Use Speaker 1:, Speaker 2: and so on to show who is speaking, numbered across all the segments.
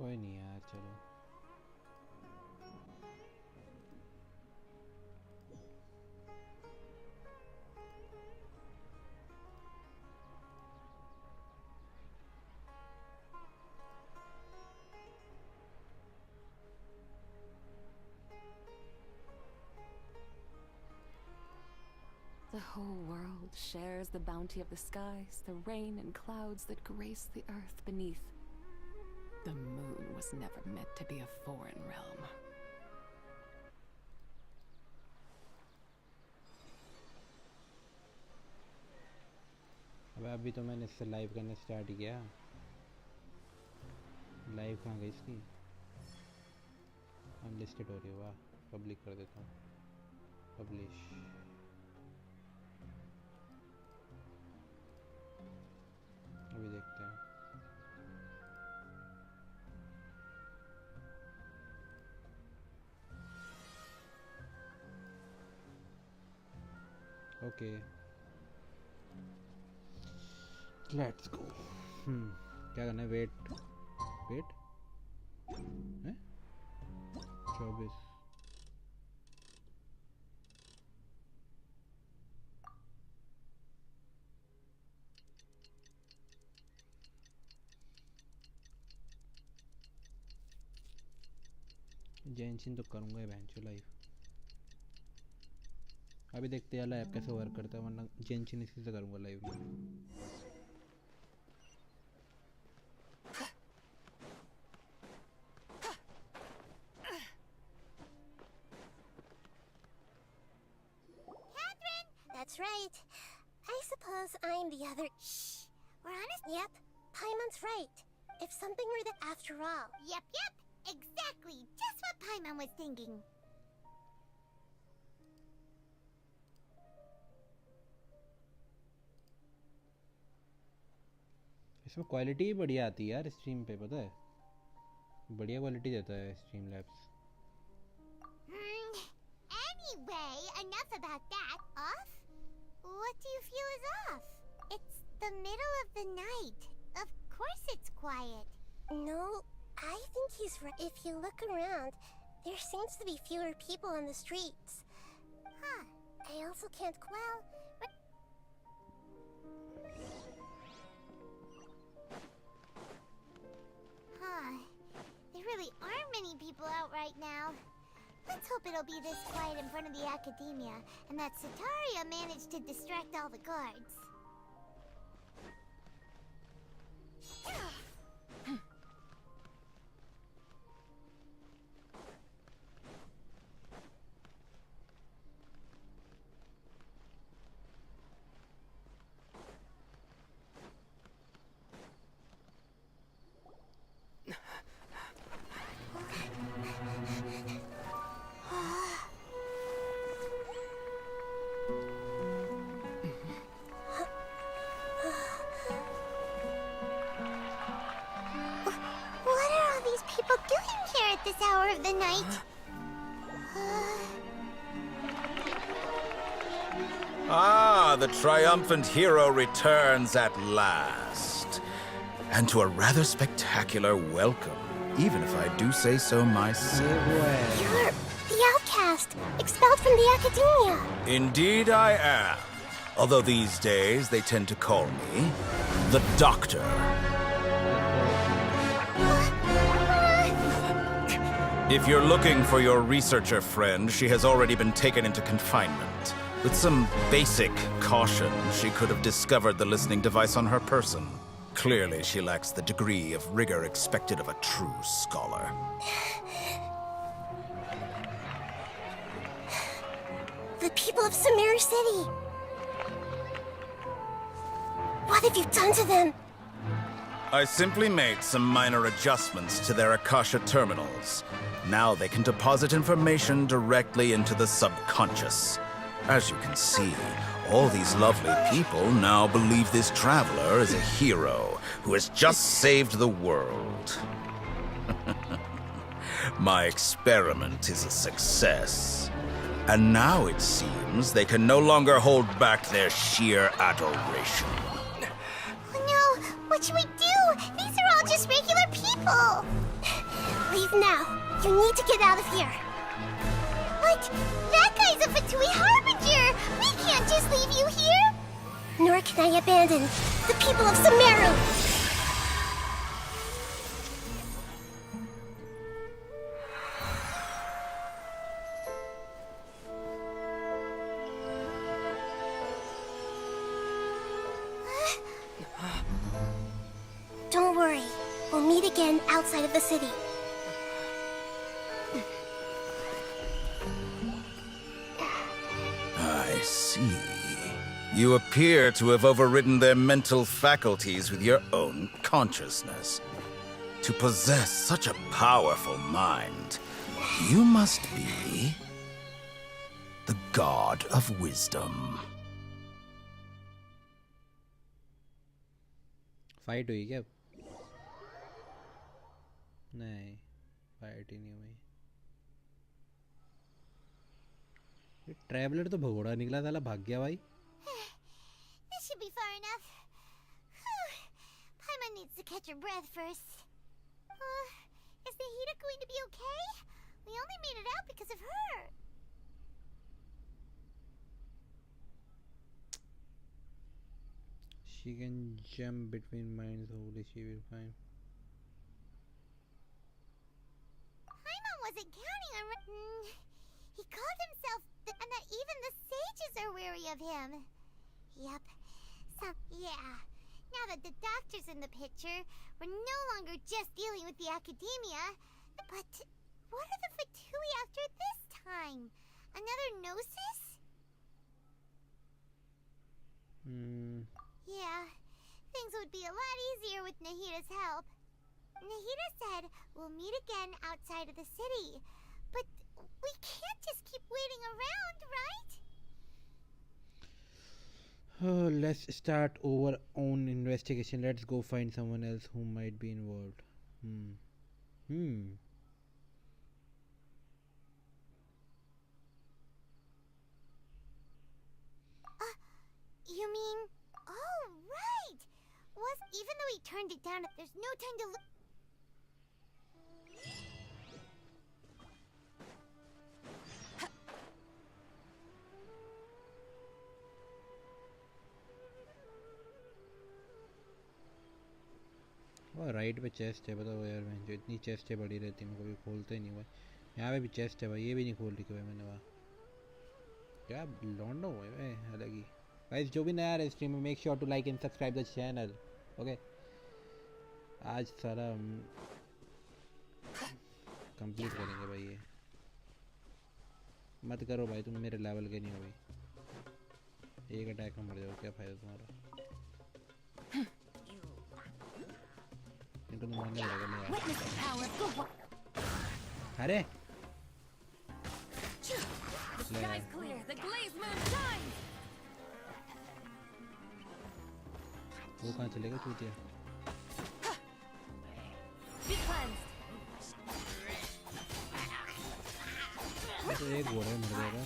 Speaker 1: कोई नहीं यार चलो.
Speaker 2: The whole world shares the bounty of the skies, the rain and clouds that grace the earth beneath. The moon was never meant to be a foreign realm.
Speaker 1: अभी तो मैंने इससे live करना start किया. लाइव कहाँ गई इसकी? Unlisted हो रही है. वाह, पब्लिक कर देता हूँ. पब्लिश. अभी देखते हैं. Okay, let's go. क्या करना है? वेट वेट हैं? 24. जेंशिन तो करूँगा ही बेंचो लाइव. अभी देखते हैं ऐप कैसे वर्क करता है, वरना जेंशिन इसी से करूँगा लाइव में.
Speaker 3: That's right. I suppose I'm the other. Shh. We're honest. Yep. Paimon's right. If something were that after all.
Speaker 4: Yep. Exactly. Just what Paimon was thinking.
Speaker 1: इसमें क्वालिटी ही बढ़िया आती है यार स्ट्रीम पे, पता है. बढ़िया क्वालिटी देता है stream labs.
Speaker 4: Anyway, enough about that. Off? What do you feel is off? It's the middle of the night. Of course it's quiet.
Speaker 3: No, I think he's right. If you look around, there seems to be fewer people on the streets.
Speaker 4: Huh.
Speaker 3: I also can't. Well,
Speaker 4: there really aren't many people out right now. Let's hope it'll be this quiet in front of the academia, and that Sataria managed to distract all the guards. This hour of the night.
Speaker 5: The triumphant hero returns at last. And to a rather spectacular welcome, even if I do say so myself.
Speaker 3: You're the outcast, expelled from the academia.
Speaker 5: Indeed I am. Although these days they tend to call me the Doctor. If you're looking for your researcher friend, she has already been taken into confinement. With some basic caution, she could have discovered the listening device on her person. Clearly, she lacks the degree of rigor expected of a true scholar.
Speaker 3: The people of Samir City. What have you done to them?
Speaker 5: I simply made some minor adjustments to their Akasha terminals. Now they can deposit information directly into the subconscious. As you can see, all these lovely people now believe this traveler is a hero who has just saved the world. My experiment is a success. And now it seems they can no longer hold back their sheer adoration.
Speaker 4: Oh no! What should we do? These are all just regular people!
Speaker 3: Leave now. You need to get out of here.
Speaker 4: But that guy's a Fatui Harbinger! We can't just leave you here!
Speaker 3: Nor can I abandon the people of Sumeru. Don't worry. We'll meet again outside of the city.
Speaker 5: I see. You appear to have overridden their mental faculties with your own consciousness. To possess such a powerful mind, you must be the god of wisdom.
Speaker 1: Fight हुई क्या? नहीं, fight ही नहीं हुई. ये traveller तो भगोड़ा निकला, साला भाग गया भाई.
Speaker 4: This should be far enough. Paimon needs to catch her breath first. Is Nahida going to be okay? We only made it out because of her.
Speaker 1: She can jump between mines. Hopefully she will find.
Speaker 4: Paimon wasn't counting on. He called himself, and that even the sages are wary of him. Yep. Yeah. Now that the doctor's in the picture, we're no longer just dealing with the academia. But what are the Fatui after this time? Another Gnosis? Yeah. Things would be a lot easier with Nahida's help. Nahida said we'll meet again outside of the city. But we can't just keep waiting around, right?
Speaker 1: Oh, let's start our own investigation. Let's go find someone else who might be involved.
Speaker 4: You mean... Oh, right! Even though he turned it down, there's no time to look...
Speaker 1: right पे chest है, बताओ यार. मैं जो इतनी चेस्टें बड़ी रहती मैं कभी खोलते ही नहीं हुआ. यहाँ पे भी चेस्ट है भाई, ये भी नहीं खोल रही मैंने. वहाँ क्या लौंडा हुआ है अलग ही. गाइस जो भी नया है स्ट्रीम में, make sure to like and subscribe the channel. Okay, आज सारा कंप्लीट करेंगे भाई. ये मत करो भाई, तुम मेरे लेवल के नहीं हो भाई. एक अटैक में मर जाओ, क्या फायदा तुम्हारा. तो मारने लगा मैं. अरे वो कहाँ चलेगा चूतिया. तो एक घोड़ा मर जाएगा.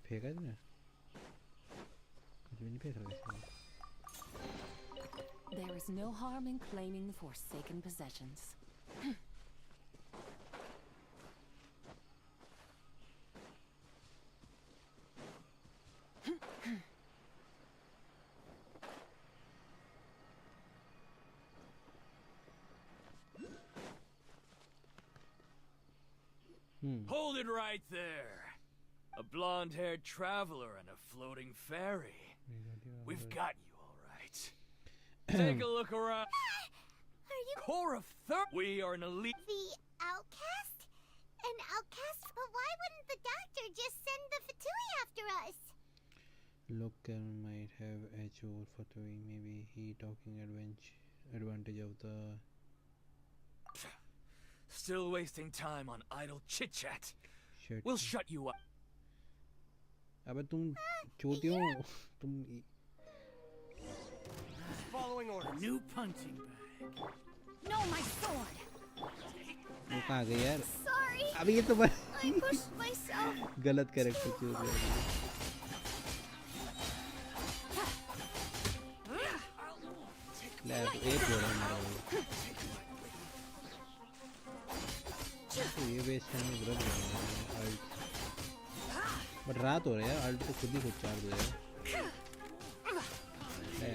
Speaker 1: फेंका तुमने? कुछ भी नहीं फेंक रहा.
Speaker 2: There is no harm in claiming the forsaken possessions.
Speaker 6: Hold it right there. A blonde-haired traveler and a floating fairy. We've got you, all right. Take a look around.
Speaker 4: Are you...
Speaker 6: Core of Third. We are an elite...
Speaker 4: The outcast? An outcast? But why wouldn't the doctor just send the Fatui after us?
Speaker 1: Local might have edge over Fatui. Maybe he talking advantage of the...
Speaker 6: Still wasting time on idle chit-chat.
Speaker 1: Shit.
Speaker 6: We'll shut you up.
Speaker 1: अबे तुम चोटियों तुम
Speaker 6: Following order. New punching bag.
Speaker 2: No, my sword.
Speaker 1: वो कहाँ गई यार.
Speaker 4: Sorry.
Speaker 1: अबे ये तो
Speaker 4: I pushed myself.
Speaker 1: गलत कैरेक्टर चूज किया. ले एक घोड़ा मारा. तो ये वेस्ट करने की जरूरत नहीं है अल्ट बट रात हो रहा है अल्ट तो खुद ही खुद चार्ज हो जाएगा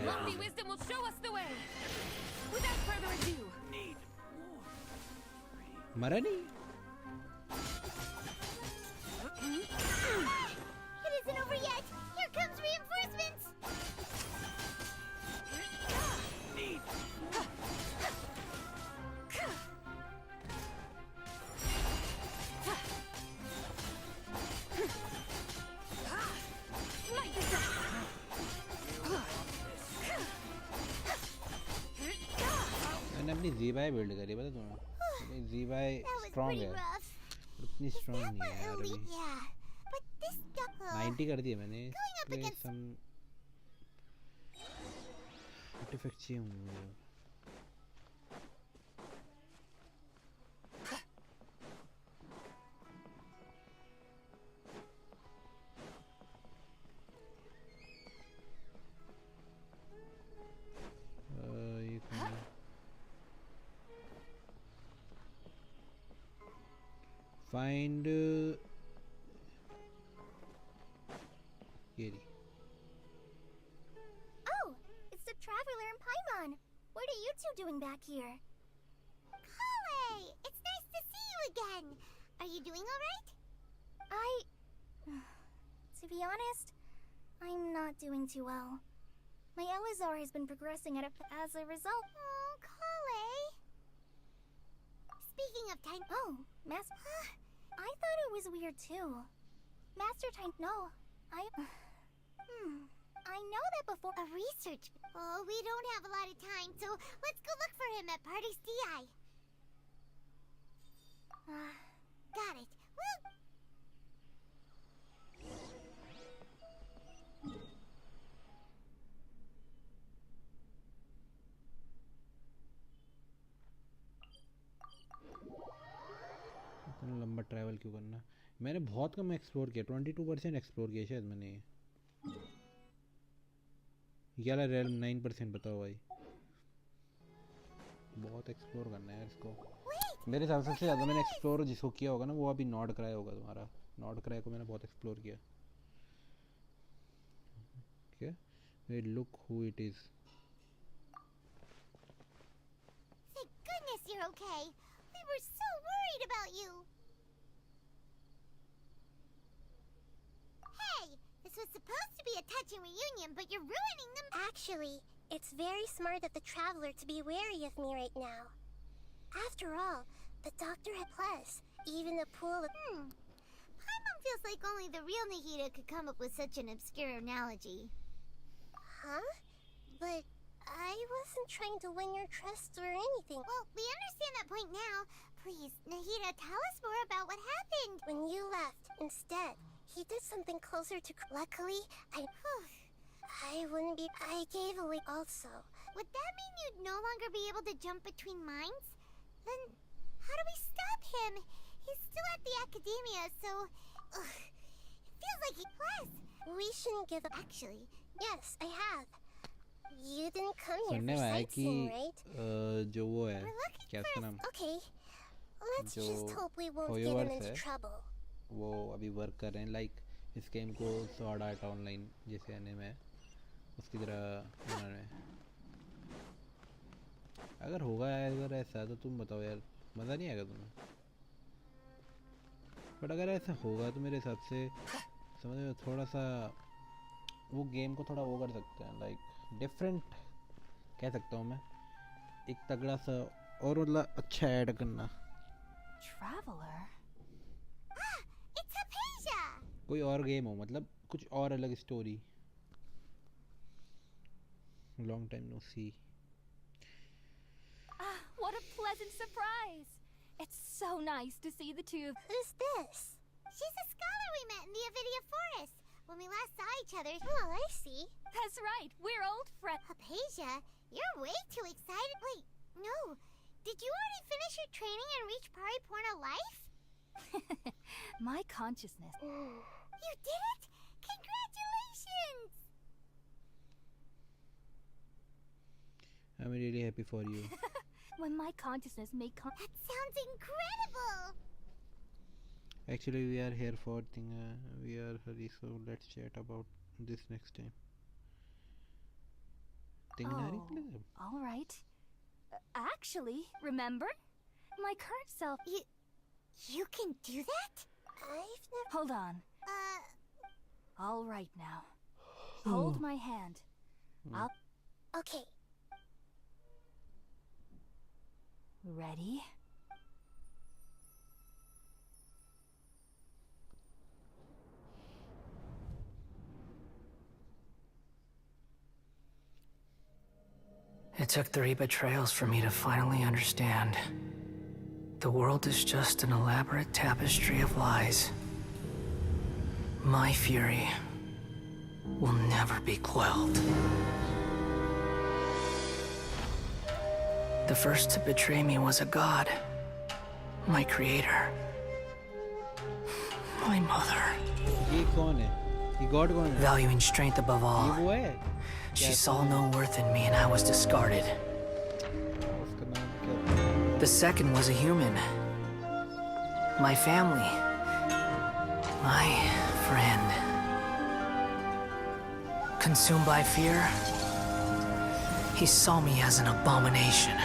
Speaker 2: Lofty wisdom will show us the way. Without further ado.
Speaker 1: मरा नहीं
Speaker 4: It isn't over yet. Here comes reinforcements.
Speaker 2: Light this up.
Speaker 1: मैंने अपनी ज़ीबाई बिल्ड करी पता तुम्हें ज़ीबाई
Speaker 4: That was
Speaker 1: स्ट्रांग
Speaker 4: pretty
Speaker 1: है
Speaker 4: rough.
Speaker 1: उतनी स्ट्रांग नहीं है यार अभी
Speaker 4: Elite, yeah. But this stuff.
Speaker 1: 90 कर दिए मैंने
Speaker 4: Going up
Speaker 1: इसलिए
Speaker 4: against-
Speaker 1: सम आर्टिफैक्ट चाहिए होंगे ये कौन है फाइंड ये रही
Speaker 3: Oh, it's the Traveler and Paimon. What are you two doing back here?
Speaker 4: Kale, it's nice to see you again. Are you doing all right?
Speaker 3: To be honest, I'm not doing too well. My Elazar has been progressing as a result.
Speaker 4: Oh, Kale. Speaking of time.
Speaker 3: Oh, Master. I thought it was weird too. Master Time. No, I know that before.
Speaker 4: A research. Oh, we don't have a lot of time, so let's go look for him at Party's DI. Got it. Well.
Speaker 1: इतना लंबा travel क्यों करना मैंने बहुत कम explore किया 22% explore किया शायद मैंने ये वाला रेल 9% बताओ भाई बहुत एक्सप्लोर करना है यार इसको मेरे हिसाब से सबसे ज़्यादा मैंने एक्सप्लोर जिसको किया होगा ना वो अभी नॉर्ड क्राई होगा तुम्हारा नॉर्ड क्राई को मैंने बहुत एक्सप्लोर किया क्या wait look who it is
Speaker 4: Thank goodness you're okay. We were so worried about you. Hey, this was supposed to be a touching reunion, but you're ruining them.
Speaker 3: Actually, it's very smart of the Traveler to be wary of me right now. After all, the doctor had plus, even the pool of...
Speaker 4: Paimon feels like only the real Nahida could come up with such an obscure analogy.
Speaker 3: Huh? But I wasn't trying to win your trust or anything.
Speaker 4: Well, we understand that point now. Please, Nahida, tell us more about what happened.
Speaker 3: When you left, instead, he did something closer to... Luckily, I wouldn't be... I gave away also.
Speaker 4: Would that mean you'd no longer be able to jump between minds? Then, how do we stop him? He's still at the academia, so... it feels like he was.
Speaker 3: We shouldn't give up.
Speaker 4: Actually,
Speaker 3: Yes, I have. You didn't come here
Speaker 1: सुनने
Speaker 3: for
Speaker 1: में आया कि
Speaker 3: sightseeing, right?
Speaker 1: जो वो है
Speaker 4: we're looking
Speaker 1: क्या
Speaker 4: for
Speaker 1: उसका नाम
Speaker 3: Okay. Let's
Speaker 1: जो
Speaker 3: just hope we won't get
Speaker 1: Hoyoverse
Speaker 3: him into
Speaker 1: है,
Speaker 3: trouble.
Speaker 1: वो अभी वर्क कर रहे हैं लाइक इस गेम को सॉर्ड आर्ट ऑनलाइन जैसे एनिमे है उसकी तरह बनाना है अगर होगा अगर ऐसा तो तुम बताओ यार मज़ा नहीं आएगा तुम्हें बट अगर ऐसा होगा तो मेरे हिसाब से समझ में थोड़ा सा वो गेम को थोड़ा वो कर सकते हैं लाइक डिफरेंट कह सकता हूँ मैं एक तगड़ा सा और मतलब अच्छा ऐड करना
Speaker 2: Traveler?
Speaker 4: It's Hypatia!
Speaker 1: कोई और गेम हो मतलब कुछ और अलग story long time no see
Speaker 2: Ah, what a pleasant surprise! It's so nice to see the two of...
Speaker 3: Who's this?
Speaker 4: She's a scholar we met in the Avidia Forest. When we last saw each other...
Speaker 3: Oh, I see.
Speaker 2: That's right, we're old friends.
Speaker 4: Hypatia, you're way too excited. Wait, no. Did you already finish your training and reach Pariporna life?
Speaker 2: My consciousness.
Speaker 4: You did it? Congratulations!
Speaker 1: I'm really happy for you
Speaker 2: When my consciousness made
Speaker 4: That sounds incredible!
Speaker 1: Actually, we are here for thing. We are hurry, so let's chat about this next time. Thing
Speaker 7: all right. Actually, remember? My current self...
Speaker 4: You can do that?
Speaker 3: I've never...
Speaker 7: Hold on. All right now. Hold my hand. I'll...
Speaker 3: Okay.
Speaker 7: Ready?
Speaker 8: It took 3 betrayals for me to finally understand. The world is just an elaborate tapestry of lies. My fury will never be quelled. The first to betray me was a god. My creator. My mother.
Speaker 1: ये कौन है? ये God कौन है?
Speaker 8: Valuing strength above all.
Speaker 1: ये वो है?
Speaker 8: She saw no worth in me and I was discarded.
Speaker 1: उसका नाम क्या?
Speaker 8: The second was a human. My family. My friend. Consumed by fear, he saw me as an abomination.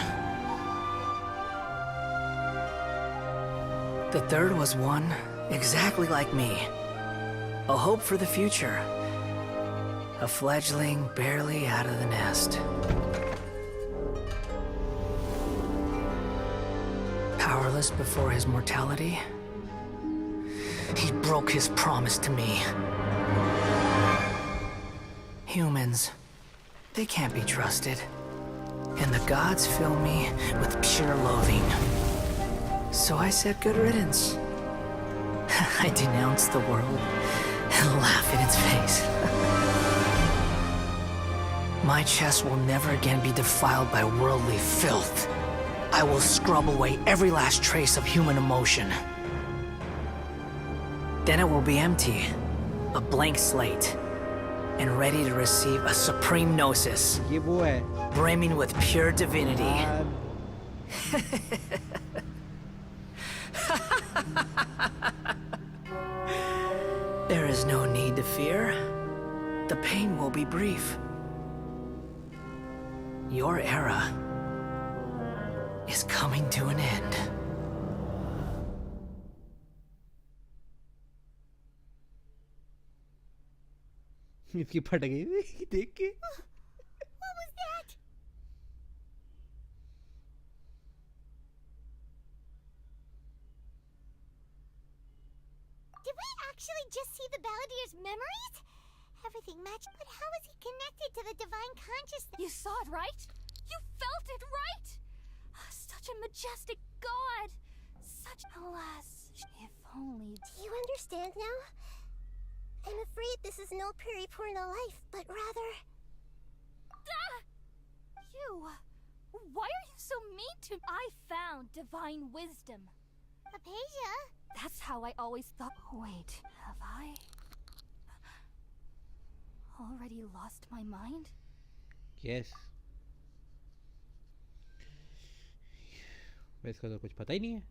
Speaker 8: The third was one exactly like me. A hope for the future. A fledgling barely out of the nest. Powerless before his mortality, he broke his promise to me. Humans, they can't be trusted. And the gods fill me with pure loathing. So I said good riddance. I denounce the world and laugh in its face. My chest will never again be defiled by worldly filth. I will scrub away every last trace of human emotion. Then it will be empty, a blank slate, and ready to receive a supreme gnosis,
Speaker 1: ये वो है.
Speaker 8: brimming with pure divinity. There is no need to fear. The pain will be brief. Your era is coming to an end.
Speaker 1: इसकी फट गई देख के.
Speaker 4: What was that? Did we actually just see the Balladier's memories? Everything matched, but how is he connected to the divine consciousness?
Speaker 7: You saw it, right? You felt it, right? Such a majestic god. Such... Alas, if only...
Speaker 3: Do you understand now? I'm afraid this is no Purna life, but rather...
Speaker 7: You... Why are you so mean to... I found divine wisdom.
Speaker 4: Apasia?
Speaker 7: That's how I always thought... Wait, have I... already lost my mind?
Speaker 1: Yes. इसका तो कुछ पता ही नहीं है.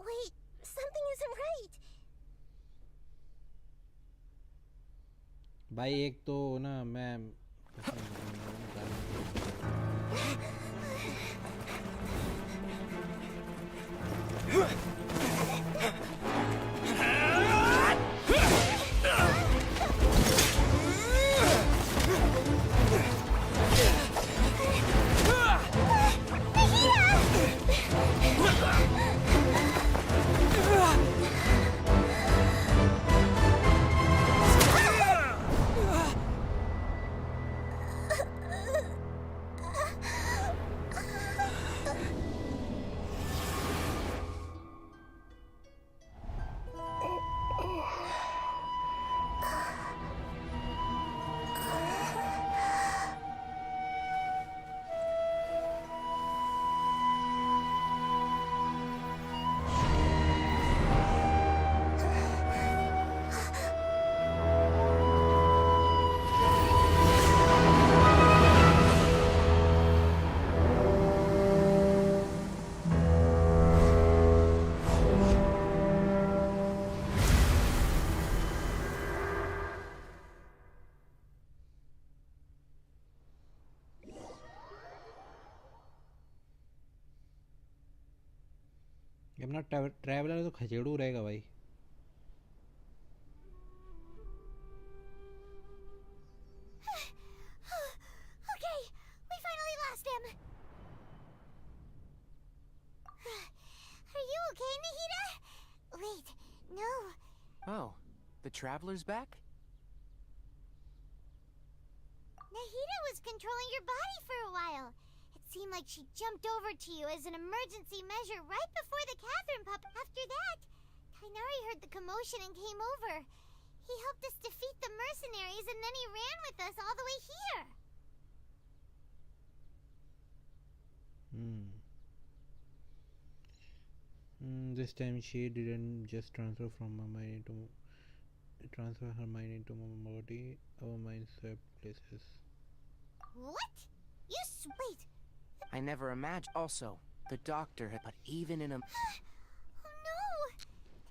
Speaker 3: Wait, something isn't right.
Speaker 1: भाई एक तो ना मैं अपना ट्रैवलर तो खचेड़ू रहेगा भाई.
Speaker 4: Okay, we finally lost him. Are you okay, Nahida? Wait, no.
Speaker 9: Oh, the traveler's back?
Speaker 4: Nahida was controlling your body for a while. It seemed like she jumped over to you as an emergency measure right before the Catherine pup. After that, Tainari heard the commotion and came over. He helped us defeat the mercenaries and then he ran with us all the way here.
Speaker 1: This time she didn't just transfer her mind into my body. Our minds swapped places.
Speaker 4: What? You wait.
Speaker 9: I never imagined. Also, the doctor had. But even in a.
Speaker 4: Oh no!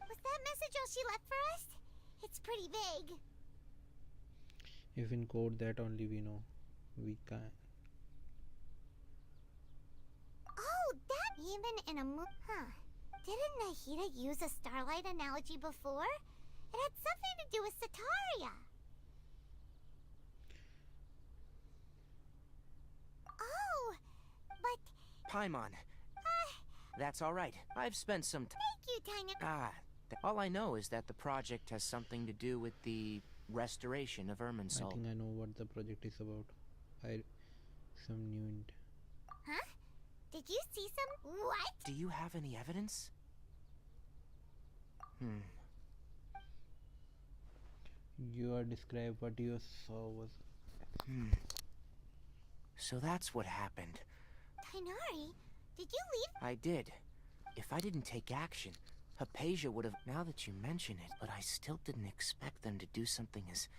Speaker 4: Was that message all she left for us? It's pretty vague.
Speaker 1: If in code that only we know, we can.
Speaker 4: Oh, that even in a huh? Didn't Nahida use a starlight analogy before? It had something to do with Sataria. Oh, but
Speaker 9: Paimon. That's all right. I've spent some time.
Speaker 4: thank you, Taina.
Speaker 9: All I know is that the project has something to do with the restoration of
Speaker 1: I
Speaker 9: Irminsul.
Speaker 1: think I know what the project is about. Some new.
Speaker 4: Huh? Did you see some? What?
Speaker 9: Do you have any evidence?
Speaker 1: You are describe what you saw was.
Speaker 9: So that's what happened.
Speaker 4: Tainari, did you leave?
Speaker 9: I did. If I didn't take action, Hypatia would have. Now that you mention it, but I still didn't expect them to do something as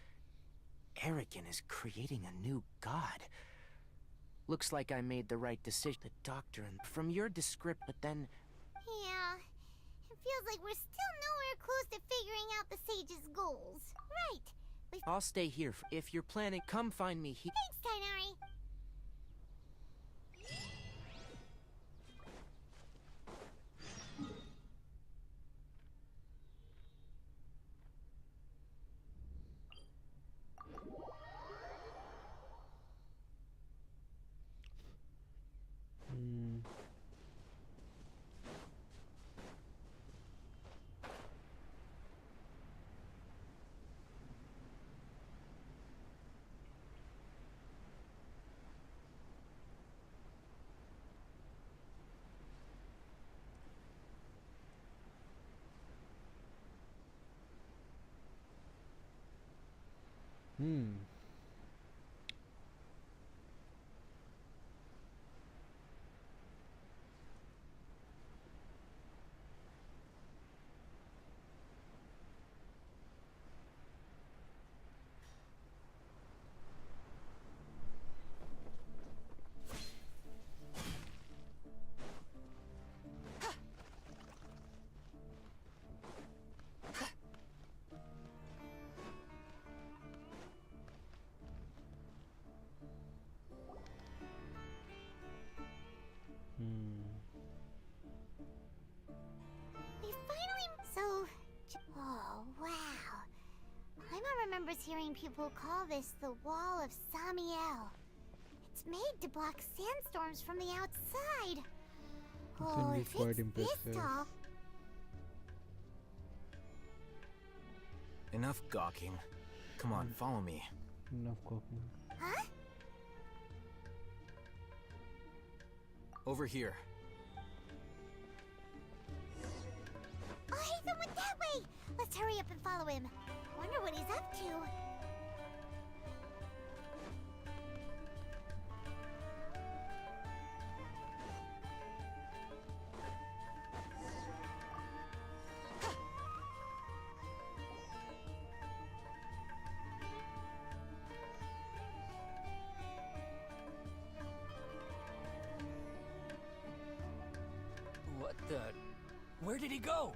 Speaker 9: arrogant as creating a new god. Looks like I made the right decision. The doctor and from your description, but then
Speaker 4: Yeah. It feels like we're still nowhere close to figuring out the sage's goals. Right.
Speaker 9: I'll stay here. If you're planning, come find me here.
Speaker 4: Thanks, Tainari. We finally. So. Oh, wow. Paimon remembers hearing people call this the Wall of Samiel. It's made to block sandstorms from the outside. Oh,
Speaker 1: indeed
Speaker 4: if
Speaker 1: quite
Speaker 4: it's
Speaker 1: impressive.
Speaker 4: this tall.
Speaker 10: Enough gawking. Come on, follow me.
Speaker 1: Enough cooking.
Speaker 4: Huh?
Speaker 10: Over here.
Speaker 4: Oh, Hatham went that way! Let's hurry up and follow him. Wonder what he's up to.
Speaker 6: What the? Where did he go?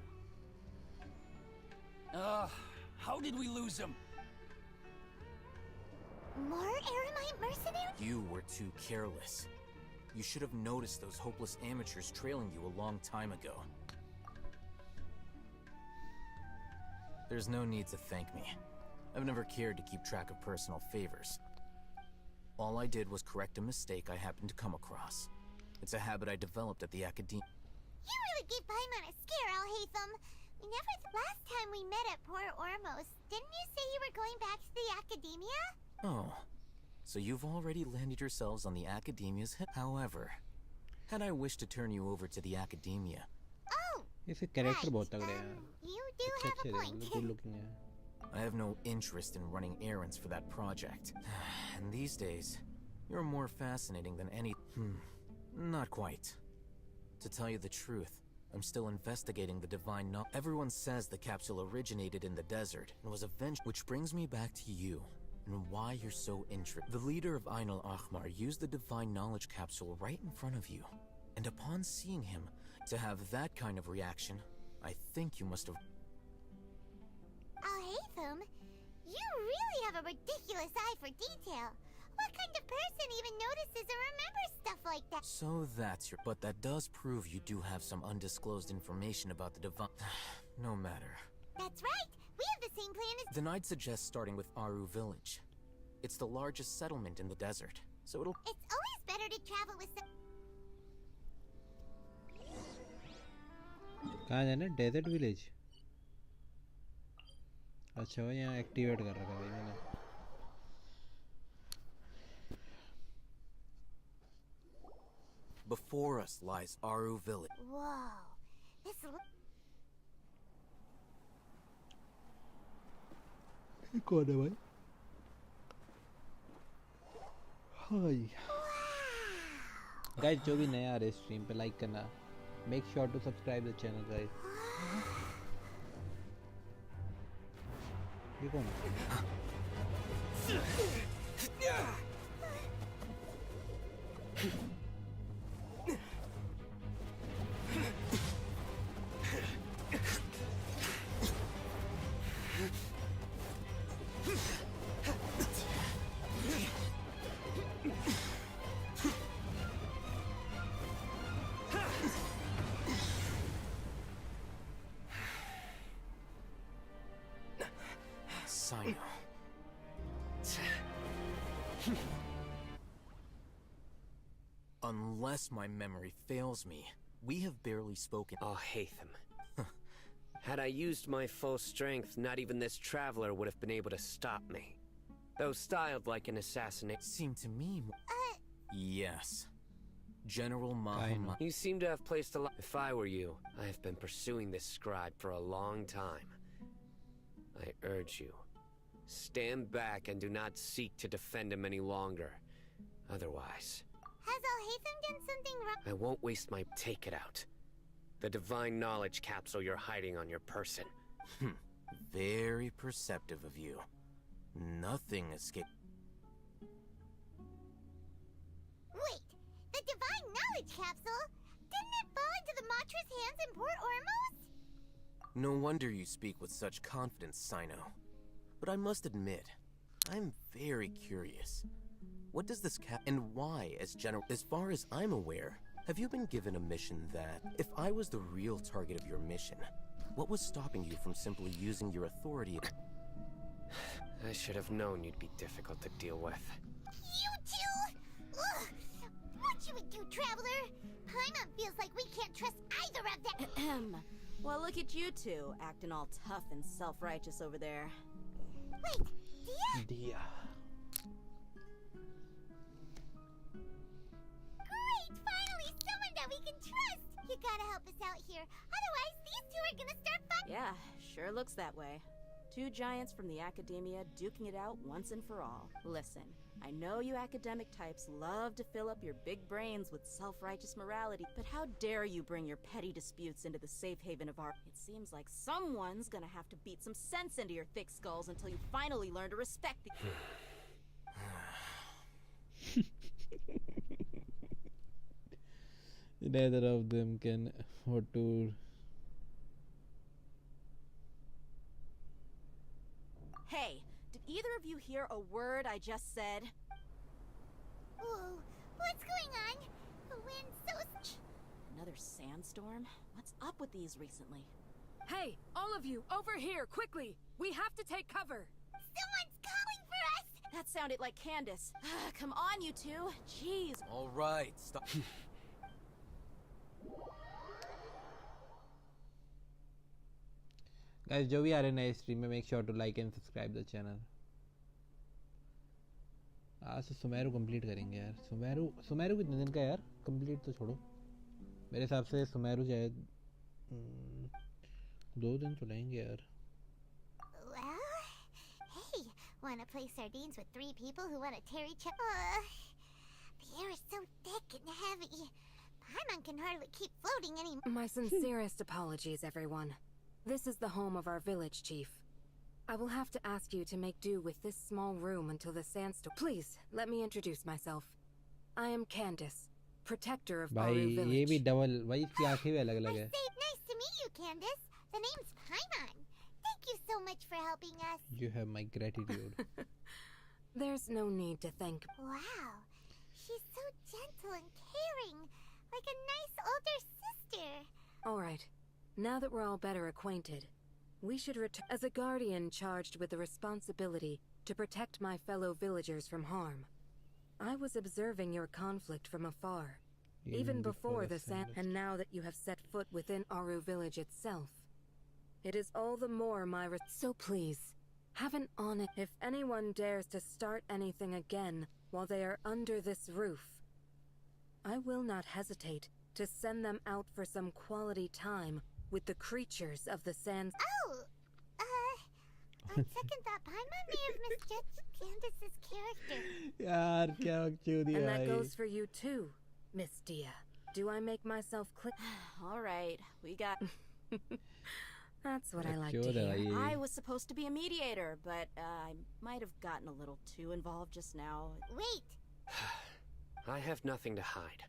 Speaker 6: How did we lose him?
Speaker 4: More Eremite mercenaries?
Speaker 10: You were too careless. You should have noticed those hopeless amateurs trailing you a long time ago. There's no need to thank me. I've never cared to keep track of personal favors. All I did was correct a mistake I happened to come across. It's a habit I developed at the academia.
Speaker 4: You really gave Paimon a scare, Alhaitham. We never last time we met at Port Ormos, didn't you say you were going back to the academia?
Speaker 10: Oh, so you've already landed yourselves on the academia's head. However, had I wished to turn you over to the academia...
Speaker 4: Oh,
Speaker 1: इसके character बहुत तगड़े हैं
Speaker 4: you do have a point.
Speaker 1: good looking है
Speaker 10: I have no interest in running errands for that project. And these days, you're more fascinating than any... Not quite. To tell you the truth, I'm still investigating the divine knowledge. Everyone says the capsule originated in the desert and was eventually... Which brings me back to you, and why you're so interested. The leader of Ain al-Ahmar used the divine knowledge capsule right in front of you. And upon seeing him, to have that kind of reaction, I think you must have...
Speaker 4: Alhaitham, you really have a ridiculous eye for detail. What kind of person even notices or remembers stuff like that?
Speaker 10: So that's your... But that does prove you do have some undisclosed information about the divine... No matter.
Speaker 4: That's right. We have the same plan as...
Speaker 10: Then I'd suggest starting with Aru Village. It's the largest settlement in the desert, so it'll...
Speaker 4: It's always better to travel with some...
Speaker 1: कहाँ जाना है desert village अच्छा भाई यहाँ activate कर रखा भाई मैंने
Speaker 10: Before us lies Aru Village.
Speaker 4: Whoa. This
Speaker 1: कौन है भाई हाय गाइस जो भी नया आ रहा है स्ट्रीम पे लाइक करना make sure to subscribe the channel guys ये कौन
Speaker 10: Unless my memory fails me, we have barely spoken.
Speaker 11: Oh, Hatham. Had I used my full strength, not even this traveler would have been able to stop me. Though styled like an assassinate.
Speaker 10: Seemed to me... Yes. General Mahama.
Speaker 11: You seem to have placed a lot... If I were you, I have been pursuing this scribe for a long time. I urge you, stand back and do not seek to defend him any longer. Otherwise...
Speaker 4: Has Alhaitham done something wrong?
Speaker 11: I won't waste my... Take it out. The divine knowledge capsule you're hiding on your person.
Speaker 10: Very perceptive of you. Nothing escaped.
Speaker 4: Wait, the divine knowledge capsule? Didn't it fall into the Matra's hands in Port Ormos?
Speaker 10: No wonder you speak with such confidence, Sino. But I must admit, I'm very curious. What does this and why, as far as I'm aware, have you been given a mission that, if I was the real target of your mission, what was stopping you from simply using your authority?
Speaker 11: I should have known you'd be difficult to deal with.
Speaker 4: You two? Ugh. What should we do, Traveler? Paimon feels like we can't trust either of them.
Speaker 12: Well, look at you two, acting all tough and self-righteous over there.
Speaker 4: Wait, Dia? Great! Finally, someone that we can trust! You gotta help us out here. Otherwise, these two are gonna start fighting.
Speaker 12: Yeah, sure looks that way. Two giants from the academia duking it out once and for all. Listen, I know you academic types love to fill up your big brains with self-righteous morality, but how dare you bring your petty disputes into the safe haven of our... It seems like someone's gonna have to beat some sense into your thick skulls until you finally learn to respect the...
Speaker 1: Neither of them can afford to...
Speaker 12: Hey, did either of you hear a word I just said?
Speaker 4: Whoa, what's going on? The wind's so...
Speaker 12: Another sandstorm? What's up with these recently?
Speaker 2: Hey, all of you, over here, quickly! We have to take cover!
Speaker 4: Someone's calling for us!
Speaker 12: That sounded like Candace. Come on, you two. Jeez.
Speaker 10: All right, stop.
Speaker 1: Guys, जो भी आ रहे नए stream में, make sure to like and subscribe the channel. आज से Sumeru complete करेंगे यार. सुमेरु कितने दिन का यार? कंप्लीट तो छोड़ो. मेरे हिसाब से सुमेरु शायद 2 दिन तो लेंगे यार.
Speaker 4: Well, hey, wanna play sardines with 3 people who wanna tear each other? The air is so thick and heavy. Paimon can hardly keep floating anymore.
Speaker 2: My sincerest apologies, everyone. This is the home of our village chief. I will have to ask you to make do with this small room until the sandstorm. Please, let me introduce myself. I am Candace, protector of Aru
Speaker 1: भाई
Speaker 2: village.
Speaker 1: ये भी double भाई, इसकी आंखें भी अलग अलग है.
Speaker 4: Nice to meet you, Candace. The name's Paimon. Thank you so much for helping us.
Speaker 1: You have my gratitude.
Speaker 2: There's no need to thank.
Speaker 4: Wow, she's so gentle and caring, like a nice older sister.
Speaker 2: All right, now that we're all better acquainted, we should return. As a guardian charged with the responsibility to protect my fellow villagers from harm, I was observing your conflict from afar, even before the sand. And now that you have set foot within Aru village itself, it is all the more my so please, have an honest. If anyone dares to start anything again while they are under this roof, I will not hesitate to send them out for some quality time with the creatures of the sands.
Speaker 4: Oh, on second thought, Paimon may have misjudged Candace's character.
Speaker 1: यार क्या बकचोदी दिया
Speaker 2: And that
Speaker 1: भाई.
Speaker 2: goes for you too, Miss Dia. Do I make myself clear?
Speaker 12: All right, we got.
Speaker 2: That's what I like to
Speaker 1: बकचोद है
Speaker 2: hear.
Speaker 1: भाई.
Speaker 12: I was supposed to be a mediator, but I might have gotten a little too involved just now.
Speaker 4: Wait,
Speaker 11: I have nothing to hide.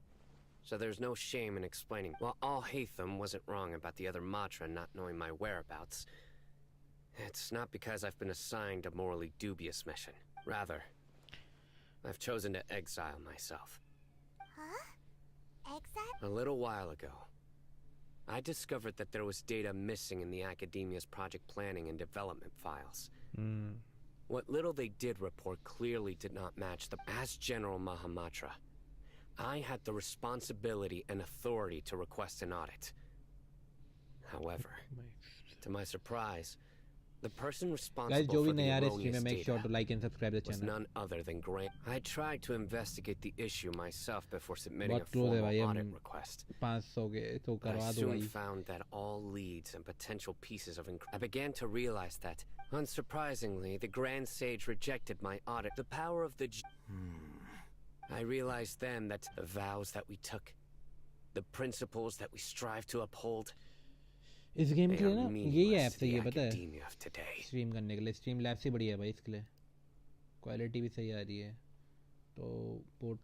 Speaker 11: So there's no shame in explaining. While Al-Haytham wasn't wrong about the other Matra not knowing my whereabouts, it's not because I've been assigned a morally dubious mission. Rather, I've chosen to exile myself.
Speaker 4: huh? Exile?
Speaker 11: A little while ago, I discovered that there was data missing in the Academia's project planning and development files. What little they did report clearly did not match the... As General Mahamatra, I had the responsibility and authority to request an audit. However, to my surprise, the person
Speaker 1: Guys,
Speaker 11: responsible
Speaker 1: जो भी
Speaker 11: for the
Speaker 1: नया आ रहा है stream
Speaker 11: erroneous
Speaker 1: में, make sure
Speaker 11: data
Speaker 1: to like and subscribe the
Speaker 11: was
Speaker 1: channel.
Speaker 11: none other than Grant. I tried to investigate the issue myself before submitting a
Speaker 1: बहुत close है
Speaker 11: formal
Speaker 1: भाई,
Speaker 11: audit
Speaker 1: हम
Speaker 11: request.
Speaker 1: 500 के तो
Speaker 11: I
Speaker 1: करवा दो
Speaker 11: soon
Speaker 1: भाई.
Speaker 11: found that all leads and potential pieces of I began to realize that, unsurprisingly, the Grand Sage rejected my audit. The power of the I realized then that the vows that we took, the principles that we strive to uphold,
Speaker 1: इस game
Speaker 11: they
Speaker 1: के लिए
Speaker 11: are
Speaker 1: ना यही
Speaker 11: meaningless
Speaker 1: app
Speaker 11: to
Speaker 1: सही
Speaker 11: the
Speaker 1: है पता है.
Speaker 11: academia of today.
Speaker 1: Stream करने के लिए स्ट्रीम लैब से बढ़िया है भाई इसके लिए. क्वालिटी भी सही आ रही है. तो पोर्ट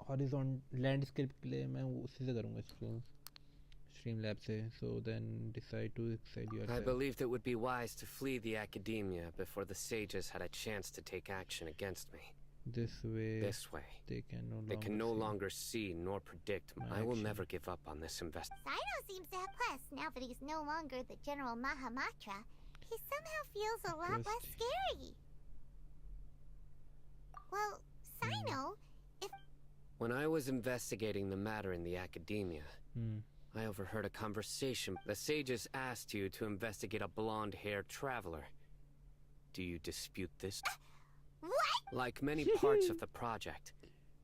Speaker 1: हॉरिजॉन्टल लैंडस्केप के लिए मैं उसी से करूँगा स्ट्रीम लैब से. So then decide to exile yourself.
Speaker 11: I believed it would be wise to flee the academia before the sages had a chance to take action against me.
Speaker 1: This way.
Speaker 11: They can no longer see nor predict. I will never give up on this investment.
Speaker 4: Sino seems to have plus now that he's no longer the General Mahamatra. He somehow feels a lot less scary. Well, Sino, if...
Speaker 11: When I was investigating the matter in the academia, I overheard a conversation. The sages asked you to investigate a blonde-haired traveler. Do you dispute this?
Speaker 4: What?
Speaker 11: Like many parts of the project,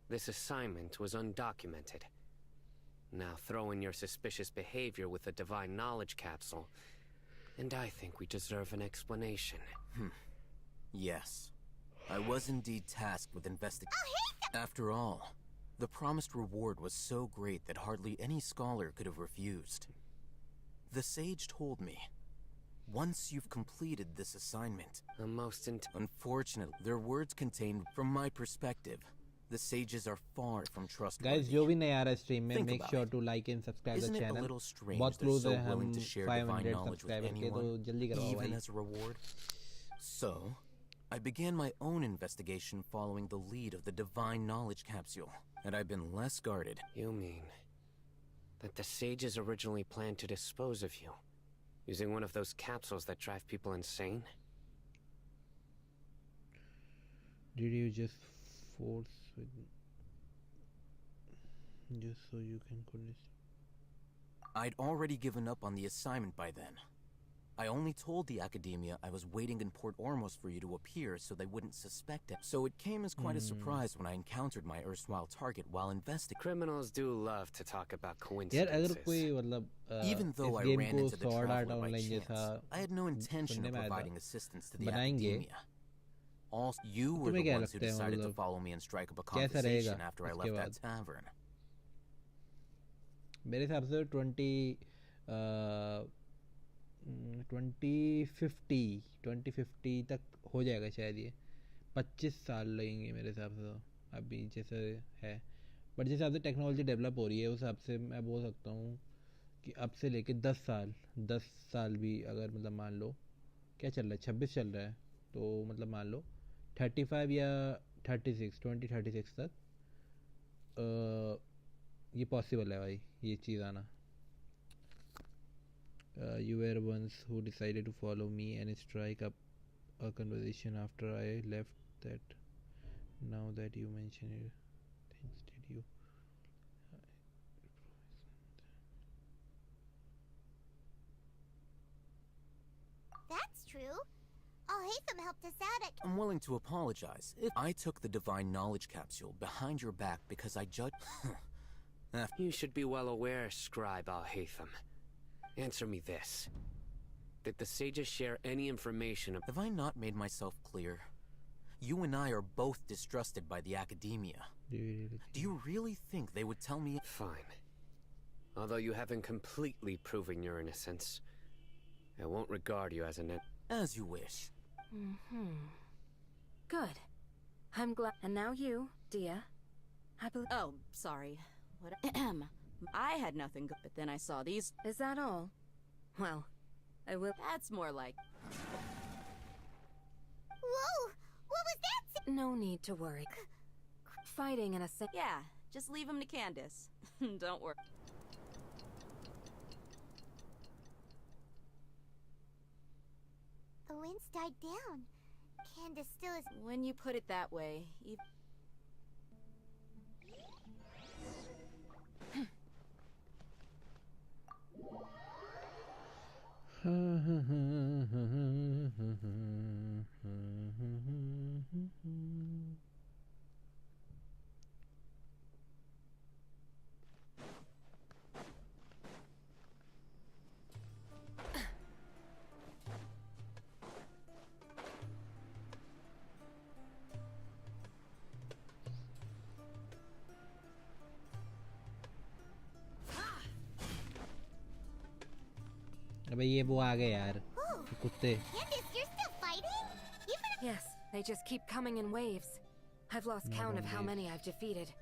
Speaker 11: this assignment was undocumented. Now throw in your suspicious behavior with the Divine Knowledge Capsule, and I think we deserve an explanation.
Speaker 10: Yes. I was indeed tasked with investigating. After all, the promised reward was so great that hardly any scholar could have refused. The sage told me, once you've completed this assignment... Unfortunately, their words contained, from my perspective, the sages are far from trustworthy.
Speaker 1: Guys, जो भी नया आ रहा है stream में,
Speaker 10: Think
Speaker 1: make
Speaker 10: about
Speaker 1: sure
Speaker 10: it.
Speaker 1: to like and subscribe the
Speaker 10: Isn't it a
Speaker 1: channel.
Speaker 10: little strange
Speaker 1: बहुत
Speaker 10: they're
Speaker 1: close
Speaker 10: so
Speaker 1: है हम
Speaker 10: willing to share divine
Speaker 1: 500
Speaker 10: knowledge with
Speaker 1: subscriber के, तो
Speaker 10: anyone,
Speaker 1: जल्दी करवाओ
Speaker 10: even
Speaker 1: भाई.
Speaker 10: as a reward? So, I began my own investigation following the lead of the Divine Knowledge Capsule, and I've been less guarded.
Speaker 11: You mean that the sages originally planned to dispose of you, Using one of those capsules that drive people insane?
Speaker 1: Did you just force with just so you can connect?
Speaker 10: I'd already given up on the assignment by then. I only told the Academia I was waiting in Port Ormos for you to appear so they wouldn't suspect it. So it came as quite a surprise when I encountered my erstwhile target while investigating.
Speaker 11: Criminals do love to talk about
Speaker 1: यार
Speaker 11: coincidences.
Speaker 1: अगर कोई मतलब
Speaker 10: Even though I
Speaker 1: इस game
Speaker 10: ran
Speaker 1: को
Speaker 10: into the
Speaker 1: sort out
Speaker 10: traveler by
Speaker 1: online
Speaker 10: chance,
Speaker 1: जैसा
Speaker 10: I had no intention
Speaker 1: सुनने
Speaker 10: of
Speaker 1: में आया था
Speaker 10: providing assistance to the
Speaker 1: बनाएंगे
Speaker 10: Academia. Also, you were
Speaker 1: तुम्हें
Speaker 10: the
Speaker 1: क्या
Speaker 10: ones who
Speaker 1: लगता है
Speaker 10: decided to
Speaker 1: मतलब
Speaker 10: follow me and strike up a
Speaker 1: कैसा रहेगा
Speaker 10: conversation after I
Speaker 1: इसके
Speaker 10: left
Speaker 1: बाद
Speaker 10: that tavern.
Speaker 1: मेरे हिसाब से 2050 तक हो जाएगा शायद ये 25 साल लगेंगे मेरे हिसाब से तो अभी जैसे है बट जिस हिसाब से टेक्नोलॉजी डेवलप हो रही है उस हिसाब से मैं बोल सकता हूँ कि अब से लेके 10 साल भी अगर मतलब मान लो क्या चल रहा है 26 चल रहा है तो मतलब मान लो 35 या 2036 तक ये पॉसिबल है भाई ये चीज़ आना you were ones who decided to follow me and strike up a conversation after I left that. Now that you mention it, thanks did you?
Speaker 4: That's true. Al-Haytham helped us out at...
Speaker 10: I'm willing to apologize. If I took the Divine Knowledge Capsule behind your back because I judged...
Speaker 11: You should be well aware, Scribe Al-Haytham. Answer me this. Did the sages share any information?
Speaker 10: Have I not made myself clear? You and I are both distrusted by the Academia. Do you really think they would tell me?
Speaker 11: Fine. Although you haven't completely proven your innocence, I won't regard you as an...
Speaker 10: As you wish.
Speaker 12: Good. I'm glad. And now you, Dia. I believe. Oh, sorry. What? I had nothing good, but then I saw these. Is that all? Well, I will. That's more like.
Speaker 4: Whoa! What was that?
Speaker 12: No need to worry. Fighting in a sense. Yeah, just leave him to Candace. Don't worry.
Speaker 4: The winds died down. Candace still is...
Speaker 12: When you put it that way,
Speaker 1: अबे ये वो आ गए यार कुत्ते
Speaker 4: Candace, you're still fighting?
Speaker 12: Yes, they just keep coming in waves. I've lost count of how many I've defeated.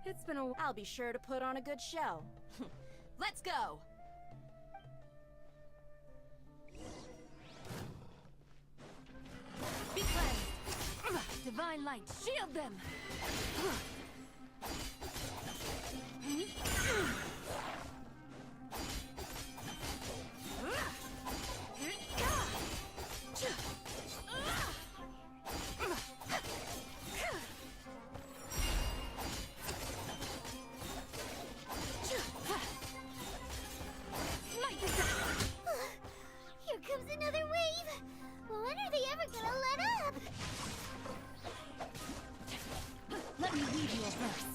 Speaker 12: It's been a... I'll be sure to put on a good show. Let's go! Be cleansed! Divine light, shield them!
Speaker 4: Here comes another wave. When are they ever gonna let up?
Speaker 7: Let me read you a verse.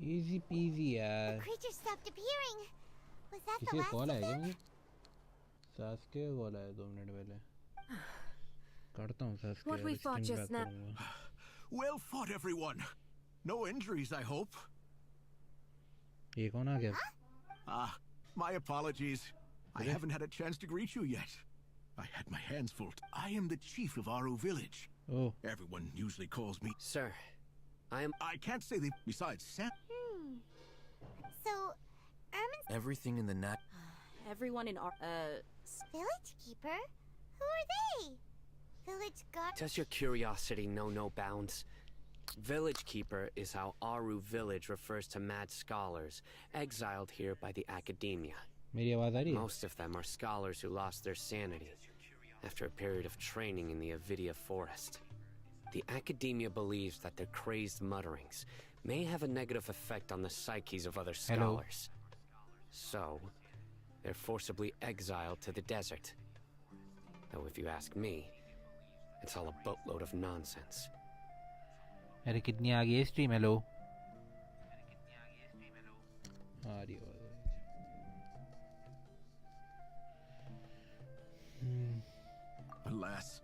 Speaker 1: Easy PG यार
Speaker 4: Creature stopped appearing. Was that the
Speaker 1: किसी
Speaker 4: last
Speaker 1: call
Speaker 4: of
Speaker 1: है क्या
Speaker 4: them?
Speaker 1: मुझे Sasuke का call आया 2 minute पहले करता हूँ Sasuke
Speaker 12: What we fought just now.
Speaker 13: Well fought, everyone. No injuries, I hope.
Speaker 1: ये कौन आ गया
Speaker 13: Ah, my apologies. I haven't had a chance to greet you yet. I had my hands full. I am the chief of Aru village.
Speaker 1: Oh.
Speaker 13: Everyone usually calls me...
Speaker 11: Sir, I
Speaker 13: can't say they... Besides Sam...
Speaker 4: So, Ermin's...
Speaker 10: Everything in the
Speaker 12: Everyone in our
Speaker 4: Village keeper? Who are they? Village guard.
Speaker 11: Does your curiosity know no bounds? Village Keeper is how Aru Village refers to mad scholars exiled here by the academia.
Speaker 1: मेरी आवाज आ रही है?
Speaker 11: Most of them are scholars who lost their sanity after a period of training in the Avidia forest. The academia believes that their crazed mutterings may have a negative effect on the psyches of other scholars. So, they're forcibly exiled to the desert. Though if you ask me, it's all a boatload of nonsense.
Speaker 1: अरे कितनी आ गई है stream? Hello आ रही है
Speaker 13: Alas,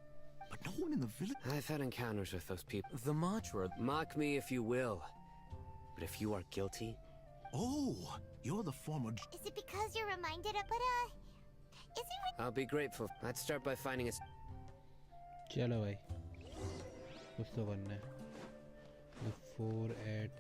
Speaker 13: but no one in the village.
Speaker 11: I've had encounters with those people.
Speaker 10: The Matra.
Speaker 11: Mock me if you will, but if you are guilty...
Speaker 13: Oh, you're the former...
Speaker 4: Is it because you're reminded of... But, is it...
Speaker 11: I'll be grateful. Let's start by finding a...
Speaker 1: चलो भाई कुछ तो करना है. The 4 at